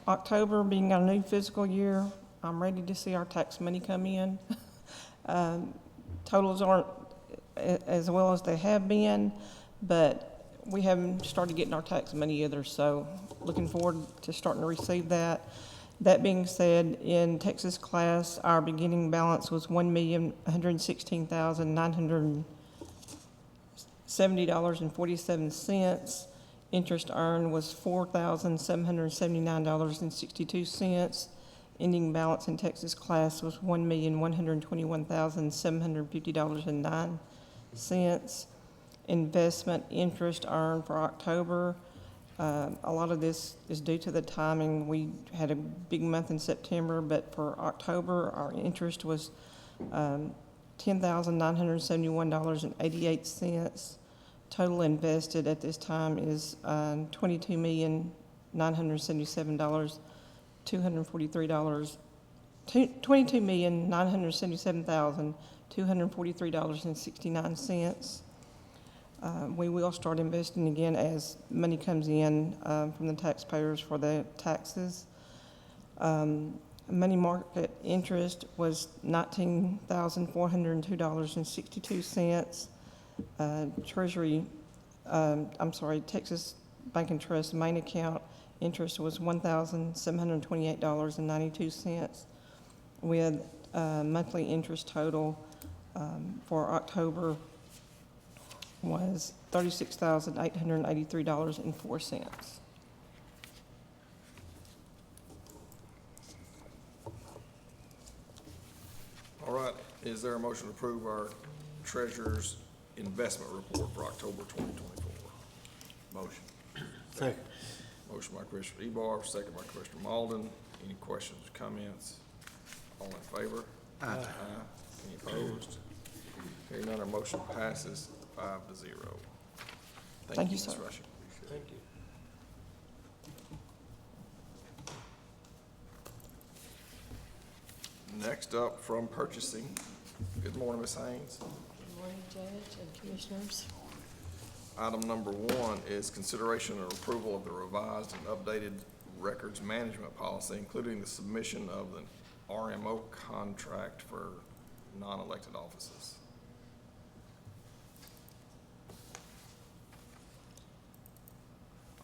October being our new fiscal year, I'm ready to see our tax money come in. Totals aren't as well as they have been, but we haven't started getting our tax money either, so looking forward to starting to receive that. That being said, in Texas class, our beginning balance was $1,116,970.47. Interest earned was $4,779.62. Ending balance in Texas class was $1,121,750.09. Investment interest earned for October, a lot of this is due to the timing. We had a big month in September, but for October, our interest was $10,971.88. Total invested at this time is $22,977,243.69. We will start investing again as money comes in from the taxpayers for the taxes. Money market interest was $19,402.62. Texas Bank and Trust main account interest was $1,728.92. With monthly interest total for October was $36,883.04. All right, is there a motion to approve our treasurer's investment report for October 2024? Motion. Second. Motion by Commissioner Ebar, second by Commissioner Malden. Any questions or comments? All in favor? Aye. Any opposed? Hearing none, our motion passes 5-0. Thank you, Ms. sir. Rushing. Thank you. Next up from purchasing. Good morning, Ms. Haynes. Good morning, Judge and Commissioners. Item number 1 is consideration and approval of the revised and updated records management policy, including the submission of the RMO contract for non-elected offices.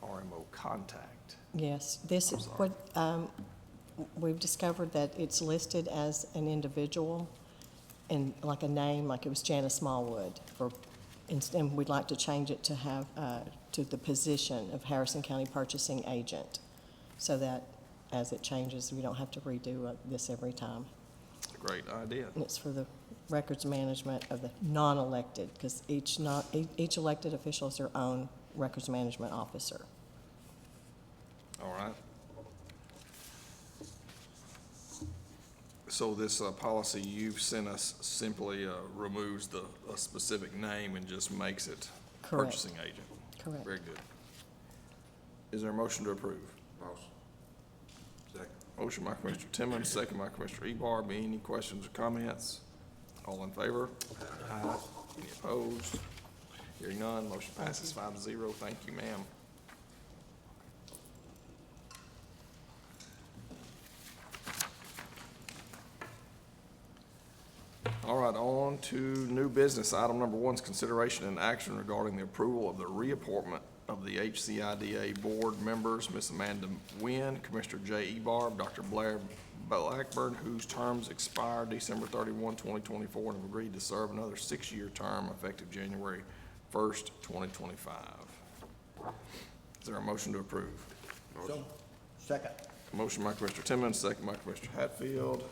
RMO contact. Yes, this is what, we've discovered that it's listed as an individual and like a name, like it was Janice Smallwood and we'd like to change it to have, to the position of Harrison County Purchasing Agent, so that as it changes, we don't have to redo this every time. Great idea. And it's for the records management of the non-elected, because each elected official is their own records management officer. All right. So this policy you've sent us simply removes a specific name and just makes it Correct. purchasing agent? Correct. Very good. Is there a motion to approve? Motion. Second. Motion by Commissioner Timmons, second by Commissioner Ebar. Any questions or comments? All in favor? Aye. Any opposed? Hearing none, motion passes 5-0. Thank you, ma'am. All right, on to new business. Item number 1 is consideration and action regarding the approval of the reappointment of the HCIDA board members, Ms. Amanda Wynn, Commissioner Jay Ebar, Dr. Blair Blackburn, whose terms expire December 31, 2024, and have agreed to serve another 6-year term effective January 1st, 2025. Is there a motion to approve? So, second. Motion by Commissioner Timmons, second by Commissioner Hatfield.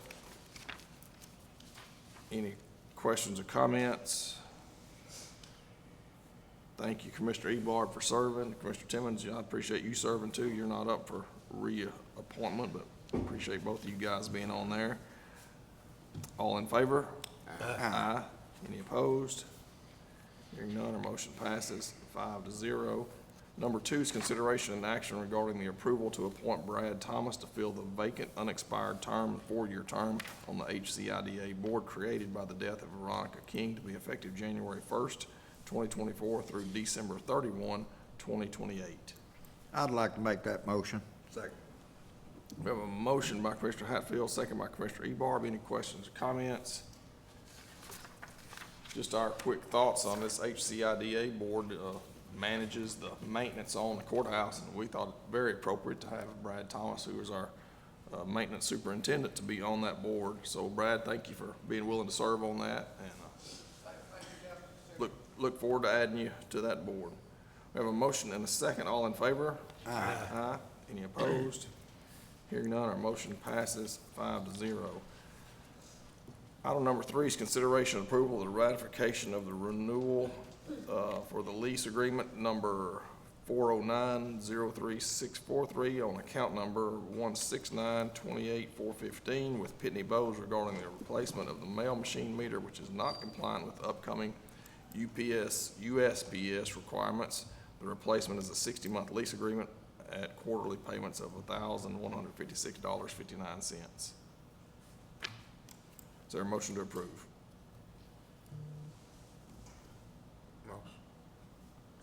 Any questions or comments? Thank you, Commissioner Ebar, for serving. Commissioner Timmons, I appreciate you serving too. You're not up for reappointment, but appreciate both of you guys being on there. All in favor? Aye. Any opposed? Hearing none, our motion passes 5-0. Number 2 is consideration and action regarding the approval to appoint Brad Thomas to fill the vacant, unexpired term, 4-year term on the HCIDA board created by the death of Veronica King to be effective January 1st, 2024 through December 31, 2028. I'd like to make that motion. Second. We have a motion by Commissioner Hatfield, second by Commissioner Ebarb. Any questions or comments? Just our quick thoughts on this HCIDA board. Manages the maintenance on the courthouse, and we thought it very appropriate to have Brad Thomas, who is our maintenance superintendent, to be on that board. So Brad, thank you for being willing to serve on that, and look forward to adding you to that board. We have a motion and a second. All in favor? Aye. Aye. Any opposed? Hearing none, our motion passes 5-0. Item number 3 is consideration and approval of the ratification of the renewal for the lease agreement number 409-03643 on account number 169-28-415 with Pitney Bowes regarding the replacement of the mail machine meter, which is not compliant with upcoming USPS requirements. The replacement is a 60-month lease agreement at quarterly payments of $1,156.59. Is there a motion to approve?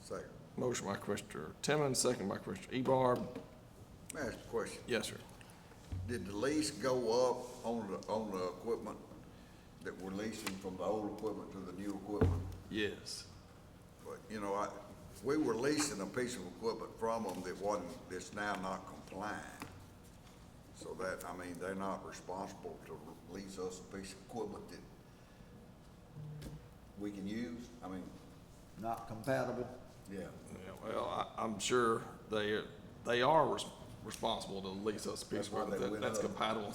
Second. Motion by Commissioner Timmons, second by Commissioner Ebarb. May I ask a question? Yes, sir. Did the lease go up on the equipment that we're leasing from the old equipment to the new equipment? Yes. But, you know, we were leasing a piece of equipment from them that's now not compliant. So that, I mean, they're not responsible to lease us a piece of equipment that we can use? I mean, Not compatible? yeah. Yeah, well, I'm sure they are responsible to lease us a piece of That's why they equipment went that's up. compatible,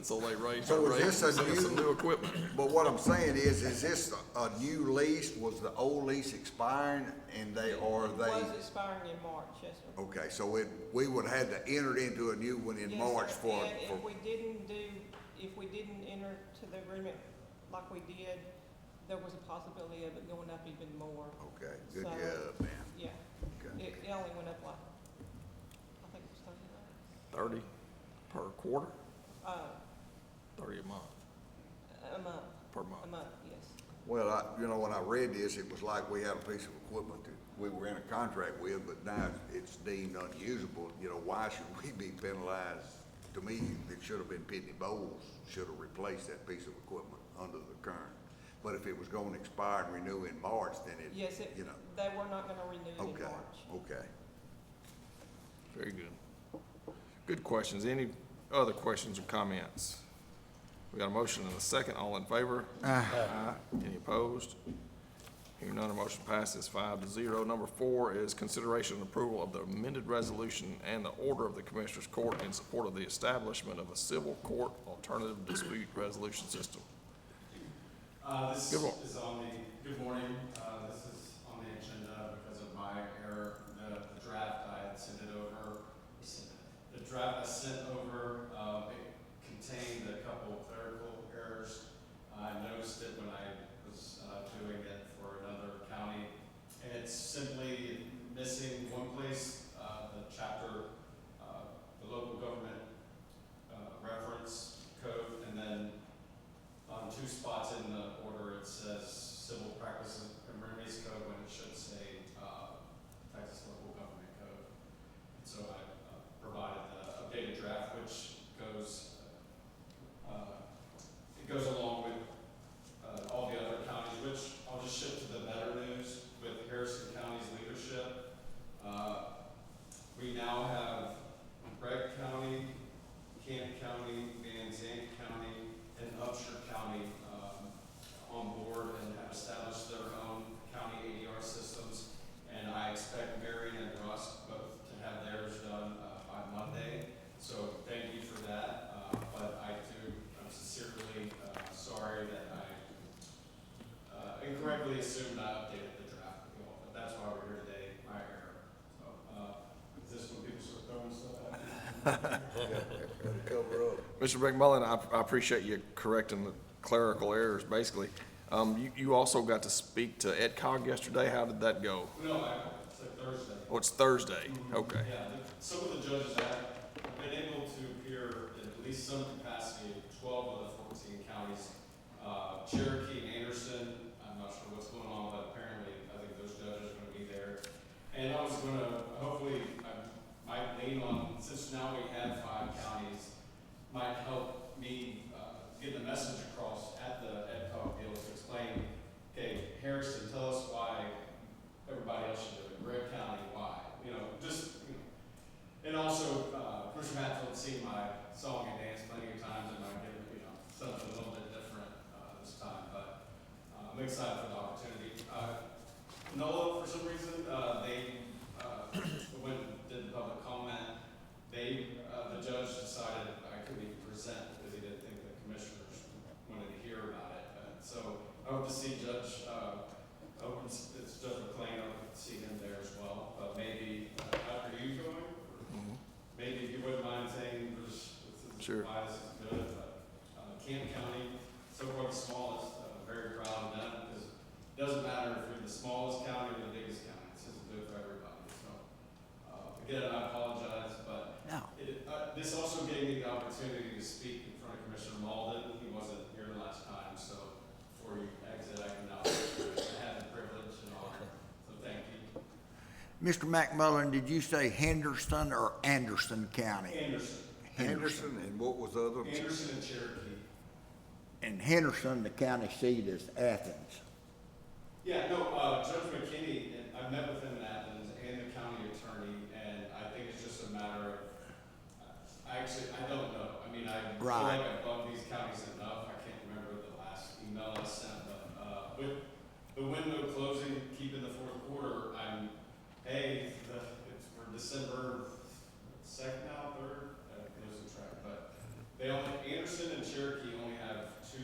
so they raise So their is rates this and a send us some new- new equipment. But what I'm saying is this a new lease? Was the old lease expiring and It was expiring in March, yes, sir. Okay, so we would have had to enter into a new one in Yes, March sir. for. And if we didn't enter to the agreement like we did, there was a possibility of it going up even more. Okay, good So- job, man. Yeah, Okay. it only went up like, I think it was 30, 30 per quarter, uh, 30 a month, a month, per month. a month, yes. Well, when I read this, it was like we had a piece of equipment that we were in a contract with, but now it's deemed unusable. You know, why should we be penalized? To me, it should have been Pitney Bowes should have replaced that piece of equipment under the current. But if it was going to expire and renew in March, then Yes, you know. they were not gonna renew it in Okay, March. okay. Very good. Good questions. Any other questions or comments? We got a motion and a second. All in favor? Aye. Any opposed? Hearing none, our motion passes 5-0. Number 4 is consideration and approval of the amended resolution and the order of the Commissioners Court in support of the establishment of a civil court alternative dispute resolution system. This Good morning. is on the, good morning, this is on the agenda because of my error. The draft I had sent it over, the draft I sent over, it contained a couple clerical errors. I noticed it when I was doing it for another county, and it's simply missing one place, the chapter, the local government reference code, and then on 2 spots in the order, it says Civil Practices and Remedies Code when it should say Texas Local Government Code. And so I provided the updated draft, which goes, it goes along with all the other counties, which I'll just shift to the better news with Harrison County's leadership. We now have Bragg County, Kent County, Van Zandt County, and Upshur County on board and have established their own county ADR systems. And I expect Marion and Rusk both to have theirs done by Monday. So thank you for that. But I'm sincerely sorry that I incorrectly assumed I updated the draft with you all. But that's why we're here today, my error. So is this when people start throwing stuff at me? Cover up. Mr. McMullen, I appreciate you correcting the clerical errors, basically. You also got to speak to EdCog yesterday. How did that go? No, I took Thursday. Oh, it's Thursday, okay. Yeah, some of the judges have been able to appear in at least some capacity in 12 of the 14 counties. Cherokee and Anderson, I'm not sure what's going on, but apparently I think those judges are gonna be there. And I was gonna, hopefully, I might lean on, since now we have 5 counties, might help me, get the message across at the EdCog deal to explain, okay, Harrison, tell us why everybody else should do it, Gregg County, why? You know, just, you know. And also, Commissioner Hatfield's seen my song and dance plenty of times, and I give, you know, something a little bit different, this time, but, I'm excited for the opportunity. NOLA, for some reason, they, when did the public comment, they, the judge decided I couldn't even present because he didn't think the commissioners wanted to hear about it. So I hope to see Judge, it's Judge McLean, I hope to see him there as well. But maybe, are you going? Maybe if you wouldn't mind saying, Sure. why this is good, but, Camp County, so far the smallest, very proud of them, because it doesn't matter if you're the smallest county or the biggest county, it's just good for everybody, so. Again, I apologize, but No. this also gave me the opportunity to speak in front of Commissioner Malden. He wasn't here the last time, so before you exit, I can now, I have the privilege and honor, so thank you. Mr. McMullen, did you say Henderson or Anderson County? Anderson, Henderson, and what was the other? Anderson and Cherokee. In Henderson, the county seat is Athens. Yeah, no, Judge McKinney, and I've met with him in Athens and the county attorney, and I think it's just a matter of, actually, I don't know. I mean, I feel Right. like I've bugged these counties enough. I can't remember the last email I sent, but, with the window closing, keeping the fourth quarter, it's for December 2nd now, 3rd, I lose the track, but they only, Anderson and Cherokee only have 2,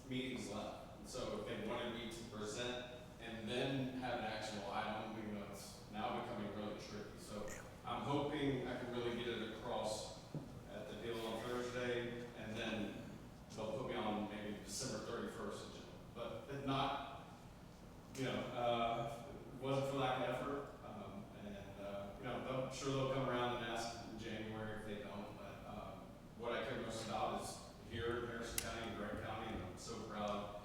meetings left. And so if they wanted me to present and then have an actionable item, you know, it's now becoming really tricky. So I'm hoping I can really get it across at the deal on Thursday, and then they'll put me on maybe December 31st. But if not, you know, it wasn't for lack of effort. You know, I'm sure they'll come around and ask in January if they don't. But what I care most about is here in Harrison County and Gregg County, and I'm so proud.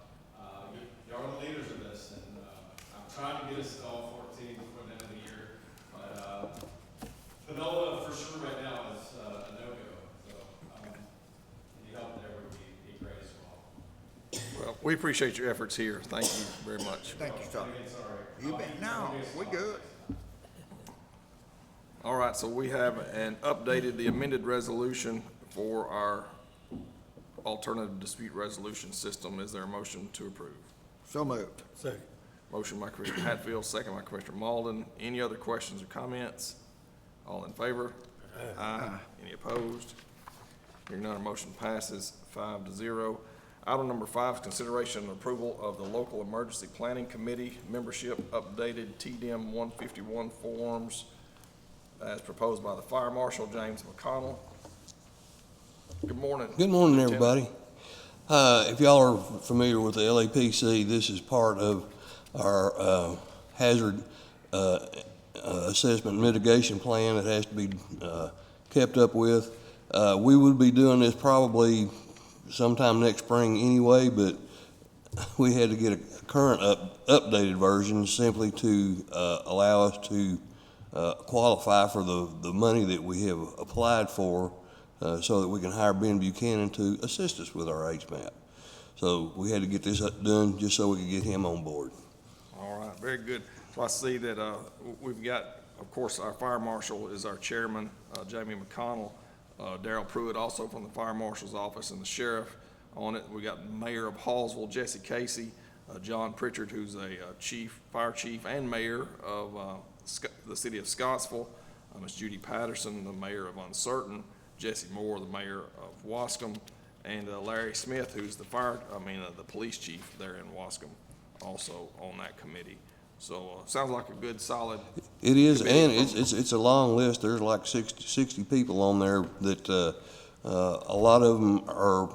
Y'all are the leaders of this, and I'm trying to get us to all 14 before the end of the year. But Panola for sure right now is a no-go. So any help there would be great as well. Well, we appreciate your efforts here. Thank you very much. Thank you, sir. Again, sorry. You bet. No, we good. All right, so we have the amended resolution for our alternative dispute resolution system. Is there a motion to approve? So moved. Second. Motion by Commissioner Hatfield, second by Commissioner Malden. Any other questions or comments? All in favor? Aye. Any opposed? Hearing none, motion passes 5-0. Item number 5 is consideration and approval of the Local Emergency Planning Committee membership updated TDM 151 forms as proposed by the Fire Marshal, James McConnell. Good morning. Good morning, Lieutenant. everybody. If y'all are familiar with the LAPC, this is part of our hazard assessment mitigation plan that has to be kept up with. We would be doing this probably sometime next spring anyway, but we had to get a current updated version simply to allow us to qualify for the money that we have applied for, so that we can hire Ben Buchanan to assist us with our HMAP. So we had to get this done just so we could get him on board. All right, very good. So I see that we've got, of course, our Fire Marshal is our chairman, Jamie McConnell. Darrell Pruitt also from the Fire Marshal's office, and the sheriff on it. We got Mayor of Hallsville, Jesse Casey, John Pritchard, who's a fire chief and mayor of the city of Scottsville, Ms. Judy Patterson, the mayor of Uncertain, Jesse Moore, the mayor of Wascom, and Larry Smith, who's the police chief there in Wascom, also on that committee. So sounds like a good, solid. It is, committee. and it's a long list. There's like 60 people on there that A lot of them are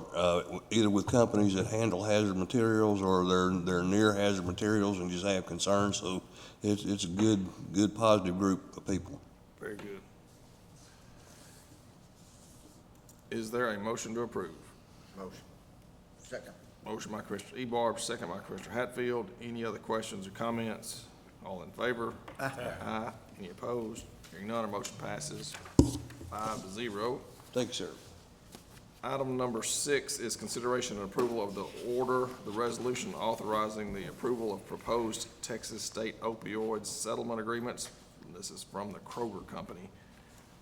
either with companies that handle hazard materials, or they're near hazard materials and just have concerns. So it's a good positive group of people. Very good. Is there a motion to approve? Motion. Second. Motion by Commissioner Ebarb, second by Commissioner Hatfield. Any other questions or comments? All in favor? Aye. Any opposed? Hearing none, our motion passes 5-0. Thank you, sir. Item number 6 is consideration and approval of the resolution authorizing the approval of proposed Texas state opioid settlement agreements. This is from the Kroger Company.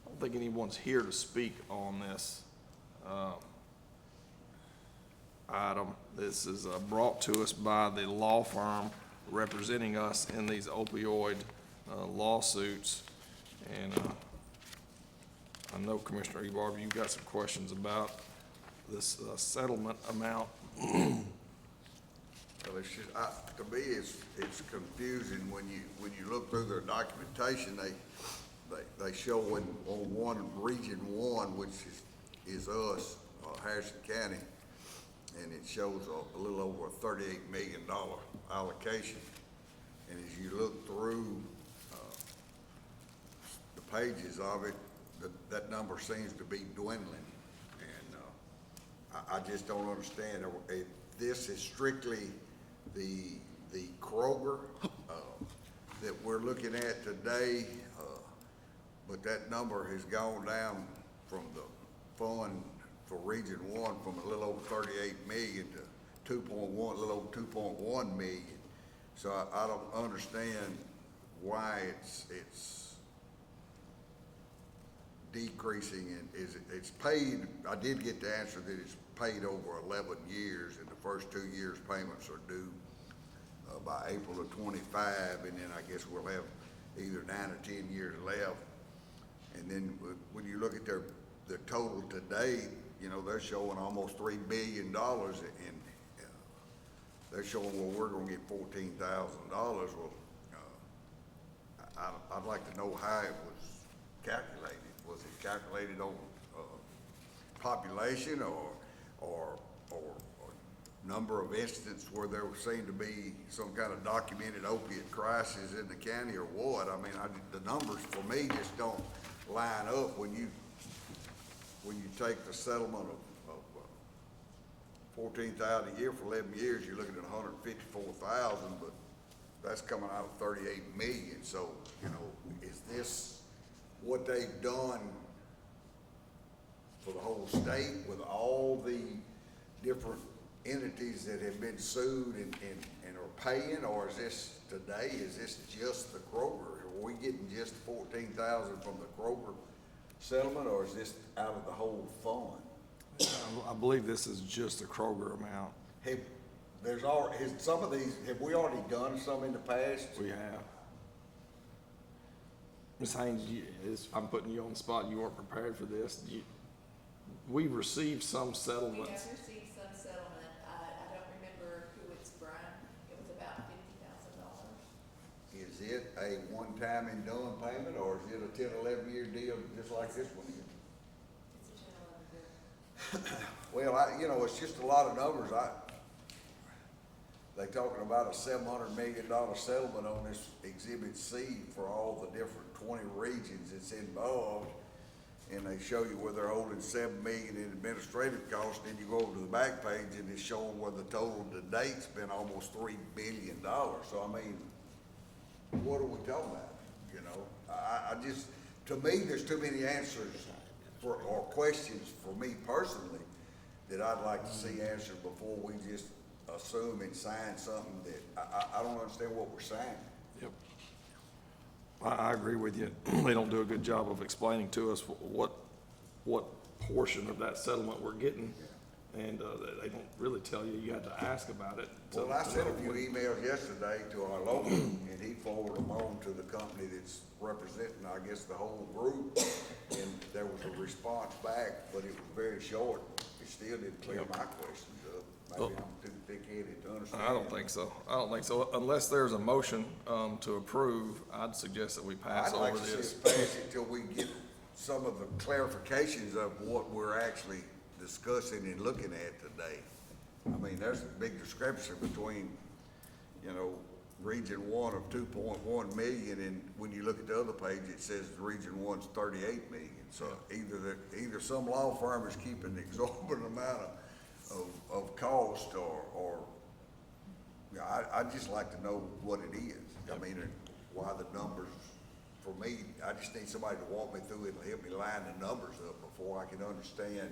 I don't think anyone's here to speak on this item. This is brought to us by the law firm representing us in these opioid lawsuits. And I know, Commissioner Ebarb, you've got some questions about this settlement amount. Well, it's just, to me, it's confusing when you look through their documentation. They show on Region 1, which is us, Harrison County, and it shows a little over a $38 million allocation. And as you look through the pages of it, that number seems to be dwindling. And I just don't understand. If this is strictly the Kroger that we're looking at today, but that number has gone down from the fund for Region 1 from a little over 38 million to 2.1, a little over 2.1 million. So I don't understand why it's decreasing, and it's paid. I did get the answer that it's paid over 11 years, and the first 2 years payments are due by April of 25, and then I guess we'll have either 9 or 10 years left. And then when you look at the total today, you know, they're showing almost $3 billion, and they're showing, well, we're gonna get $14,000. Well, I'd like to know how it was calculated. Was it calculated on population or number of instances where there seemed to be some kind of documented opiate crisis in the county, or what? I mean, the numbers for me just don't line up when you take the settlement of $14,000 a year for 11 years. You're looking at $154,000, but that's coming out of 38 million. So, you know, is this what they've done for the whole state with all the different entities that have been sued and are paying, or is this today, is this just the Kroger? Are we getting just 14,000 from the Kroger settlement, or is this out of the whole fund? I believe this is just the Kroger amount. Some of these, have we already done some in the past? We have. Ms. Haynes, I'm putting you on the spot. You weren't prepared for this. We've received some settlements. We have received some settlement. I don't remember who it's from. It was about $50,000. Is it a one-time and done payment, or is it a 10, 11-year deal just like this one is? It's a 10, 11 year. Well, you know, it's just a lot of numbers. They talking about a $700 million settlement on this Exhibit C for all the different 20 regions that's involved. And they show you where they're holding $7 million in administrative costs. Then you go over to the back page and it's showing where the total to date's been almost $3 billion. So, I mean, what are we talking about? You know, I just, to me, there's too many answers or questions for me personally that I'd like to see answered before we just assume and sign something that I don't understand what we're saying. Yep. I agree with you. They don't do a good job of explaining to us what portion of that settlement we're getting. And they don't really tell you. You have to ask about it. Well, I sent a few emails yesterday to our local, and he forwarded them on to the company that's representing, I guess, the whole group. And there was a response back, but it was very short. It still didn't clear my questions up. Maybe I'm too thick-headed to understand. I don't think so. I don't think so. Unless there's a motion to approve, I'd suggest that we pass I'd over like to see this. us pass it till we get some of the clarifications of what we're actually discussing and looking at today. I mean, there's a big discrepancy between, you know, Region 1 of 2.1 million, and when you look at the other page, it says Region 1's 38 million. So either some law firm is keeping an exorbitant amount of cost, or yeah, I'd just like to know what it is. I mean, and why the numbers, for me, I just need somebody to walk me through it and help me line the numbers up before I can understand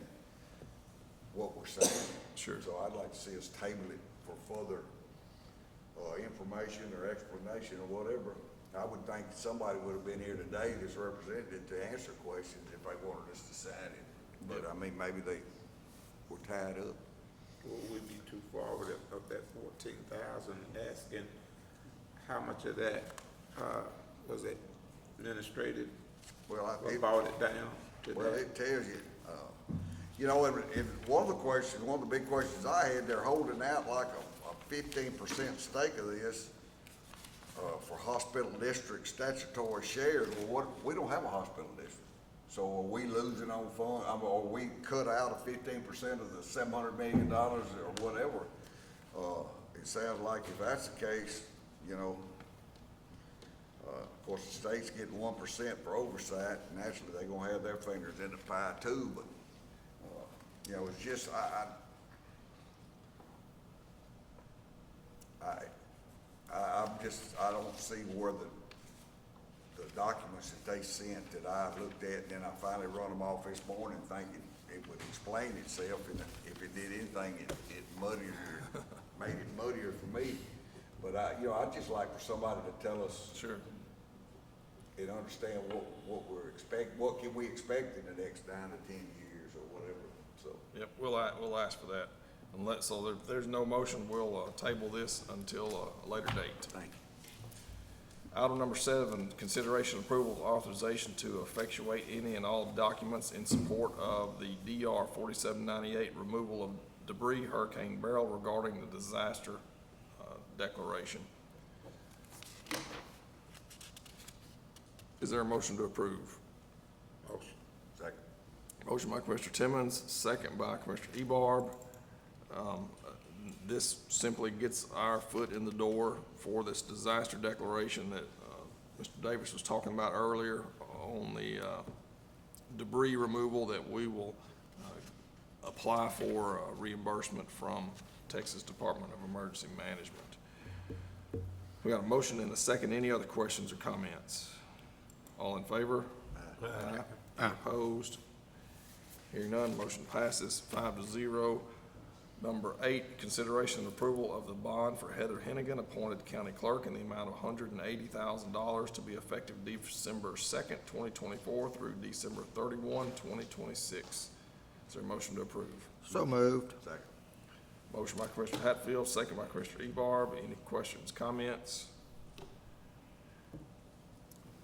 what we're saying. Sure. So I'd like to see us table it for further information or explanation or whatever. I would think somebody would have been here today that's represented to answer questions if they wanted us to sign it. But I mean, maybe they were tied up. Well, we'd be too far with of that 14,000, asking how much of that, was it administrative? Well, What brought it down to Well, that? it tells you, you know, and one of the big questions I had, they're holding out like a 15% stake of this, for hospital district statutory shares. Well, we don't have a hospital district. So are we losing on fund, are we cut out of 15% of the $700 million or whatever? It sounds like if that's the case, you know, of course, the state's getting 1% for oversight, and naturally, they're gonna have their fingers in the pie too, but, you know, it's just, I don't see where the documents that they sent that I looked at, and then I finally run them off this morning thinking it would explain itself, and if it did anything, it made it muddier for me. But you know, I'd just like for somebody to tell us. Sure. And understand what what can we expect in the next 9 to 10 years or whatever, so. Yep, we'll ask for that. So there's no motion, we'll table this until a later date. Thank you. Item number 7, consideration approval of authorization to effectuate any and all documents in support of the DR 4798 removal of debris Hurricane Beryl regarding the disaster declaration. Is there a motion to approve? Motion. Second. Motion by Commissioner Timmons, second by Commissioner Ebarb. This simply gets our foot in the door for this disaster declaration that Mr. Davis was talking about earlier on the debris removal that we will apply for reimbursement from Texas Department of Emergency Management. We got a motion and a second. Any other questions or comments? All in favor? Aye. Any opposed? Hearing none, motion passes 5-0. Number 8, consideration and approval of the bond for Heather Hennigan, appointed county clerk, in the amount of $180,000 to be effective December 2nd, 2024 through December 31, 2026. Is there a motion to approve? So moved. Second. Motion by Commissioner Hatfield, second by Commissioner Ebarb. Any questions, comments?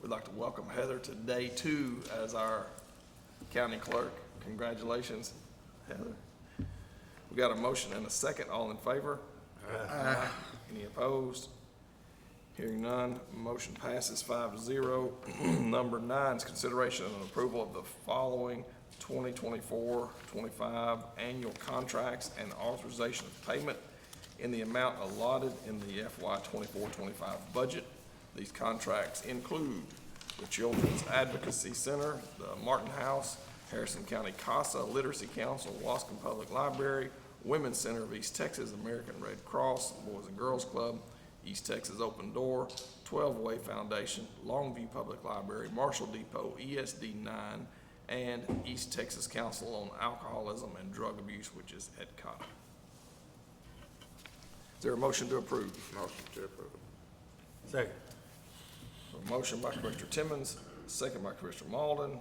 We'd like to welcome Heather to day 2 as our county clerk. Congratulations, Heather. We got a motion and a second. All in favor? Aye. Any opposed? Hearing none, motion passes 5-0. Number 9 is consideration and approval of the following 2024-25 annual contracts and authorization of payment in the amount allotted in the FY 24-25 budget. These contracts include the Children's Advocacy Center, the Martin House, Harrison County CASA, Literacy Council, Wascom Public Library, Women's Center of East Texas, American Red Cross, Boys and Girls Club, East Texas Open Door, 12 Way Foundation, Longview Public Library, Marshall Depot, ESD 9, and East Texas Council on Alcoholism and Drug Abuse, which is EDCOT. Is there a motion to approve? Motion to approve. Second. A motion by Commissioner Timmons, second by Commissioner Malden.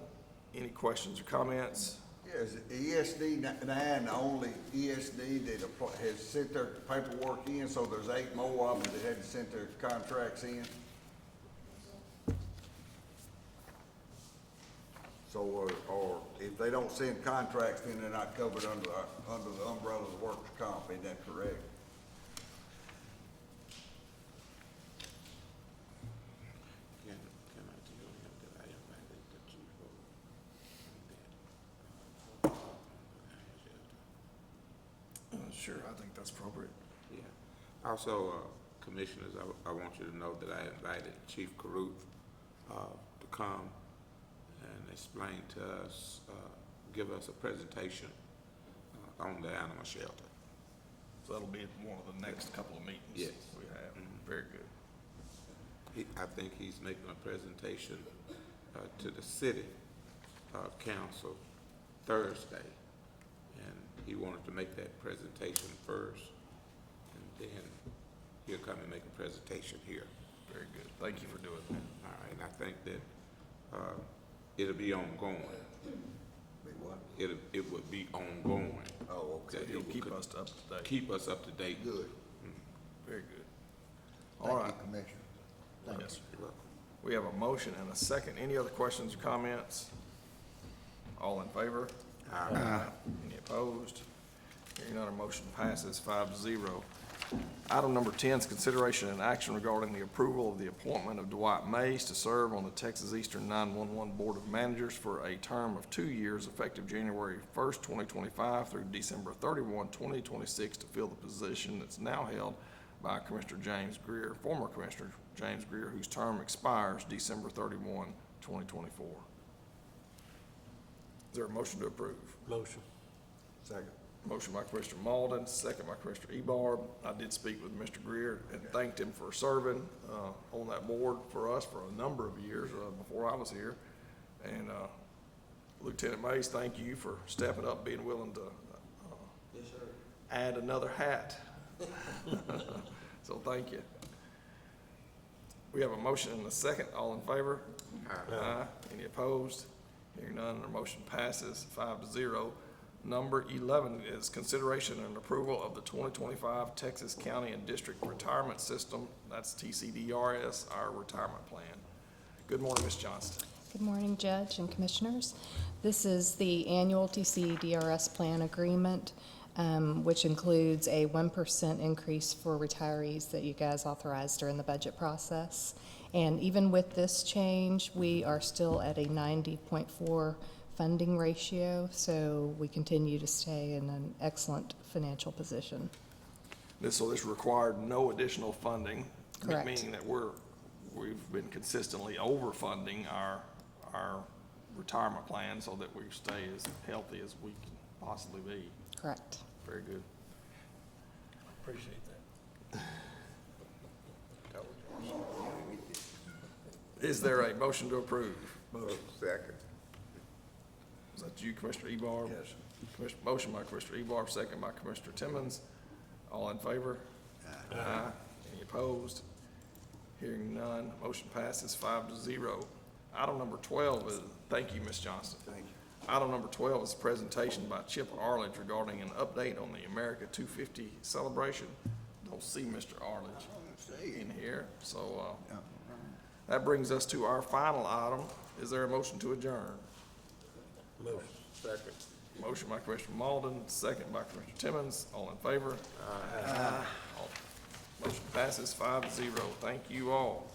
Any questions or comments? Yes, ESD 9, the only ESD that has sent their paperwork in, so there's 8 more of them that hadn't sent their contracts in. So, or if they don't send contracts, then they're not covered under the umbrella of the workers' comp, isn't that correct? Can I tell him that I invited the chief over? Sure, I think that's appropriate. Yeah. Also, commissioners, I want you to know that I invited Chief Caruth, to come and explain to us, give us a presentation, on the animal shelter. So that'll be at one of the next couple of meetings. Yes. We have. Mhm. Very good. I think he's making a presentation, to the city, council Thursday. And he wanted to make that presentation first, and then he'll come and make a presentation here. Very good. Thank you for doing that. All right, and I think that, it'll be ongoing. Be what? It would be ongoing. Oh, okay. That He'll it will keep con- us up to date. Keep us up to date. Good. Very good. All Thank you, right. Commissioner. Thank you. Yes, sir. You're welcome. We have a motion and a second. Any other questions or comments? All in favor? Aye. Any opposed? Hearing none, our motion passes 5-0. Item number 10 is consideration and action regarding the approval of the appointment of Dwight Mays to serve on the Texas Eastern 911 Board of Managers for a term of 2 years effective January 1st, 2025 through December 31, 2026 to fill the position that's now held by Commissioner James Greer, former Commissioner James Greer, whose term expires December 31, 2024. Is there a motion to approve? Motion. Second. Motion by Commissioner Malden, second by Commissioner Ebarb. I did speak with Mr. Greer and thanked him for serving on that board for us for a number of years before I was here. And Lieutenant Mays, thank you for stepping up, being willing to add another hat. So thank you. We have a motion and a second. All in favor? Aye. Any opposed? Hearing none, our motion passes 5-0. Number 11 is consideration and approval of the 2025 Texas County and District Retirement System. That's TCDRS, our retirement plan. Good morning, Ms. Johnston. Good morning, Judge and Commissioners. This is the annual TCDRS plan agreement, which includes a 1% increase for retirees that you guys authorized during the budget process. And even with this change, we are still at a 90.4 funding ratio, so we continue to stay in an excellent financial position. This required no additional funding. Correct. Meaning that we've been consistently overfunding our retirement plan so that we stay as healthy as we can possibly be. Correct. Very good. Appreciate that. Is there a motion to approve? Second. Is that you, Commissioner Ebarb? Yes. Motion by Commissioner Ebarb, second by Commissioner Timmons. All in favor? Aye. Any opposed? Hearing none, motion passes 5-0. Item number 12 is, thank you, Ms. Johnston. Thank you. Item number 12 is a presentation by Chip Arledge regarding an update on the America 250 celebration. Don't see Mr. Arledge in here, so that brings us to our final item. Is there a motion to adjourn? Motion. Second. Motion by Commissioner Malden, second by Commissioner Timmons. All in favor? Aye. Motion passes 5-0. Thank you all.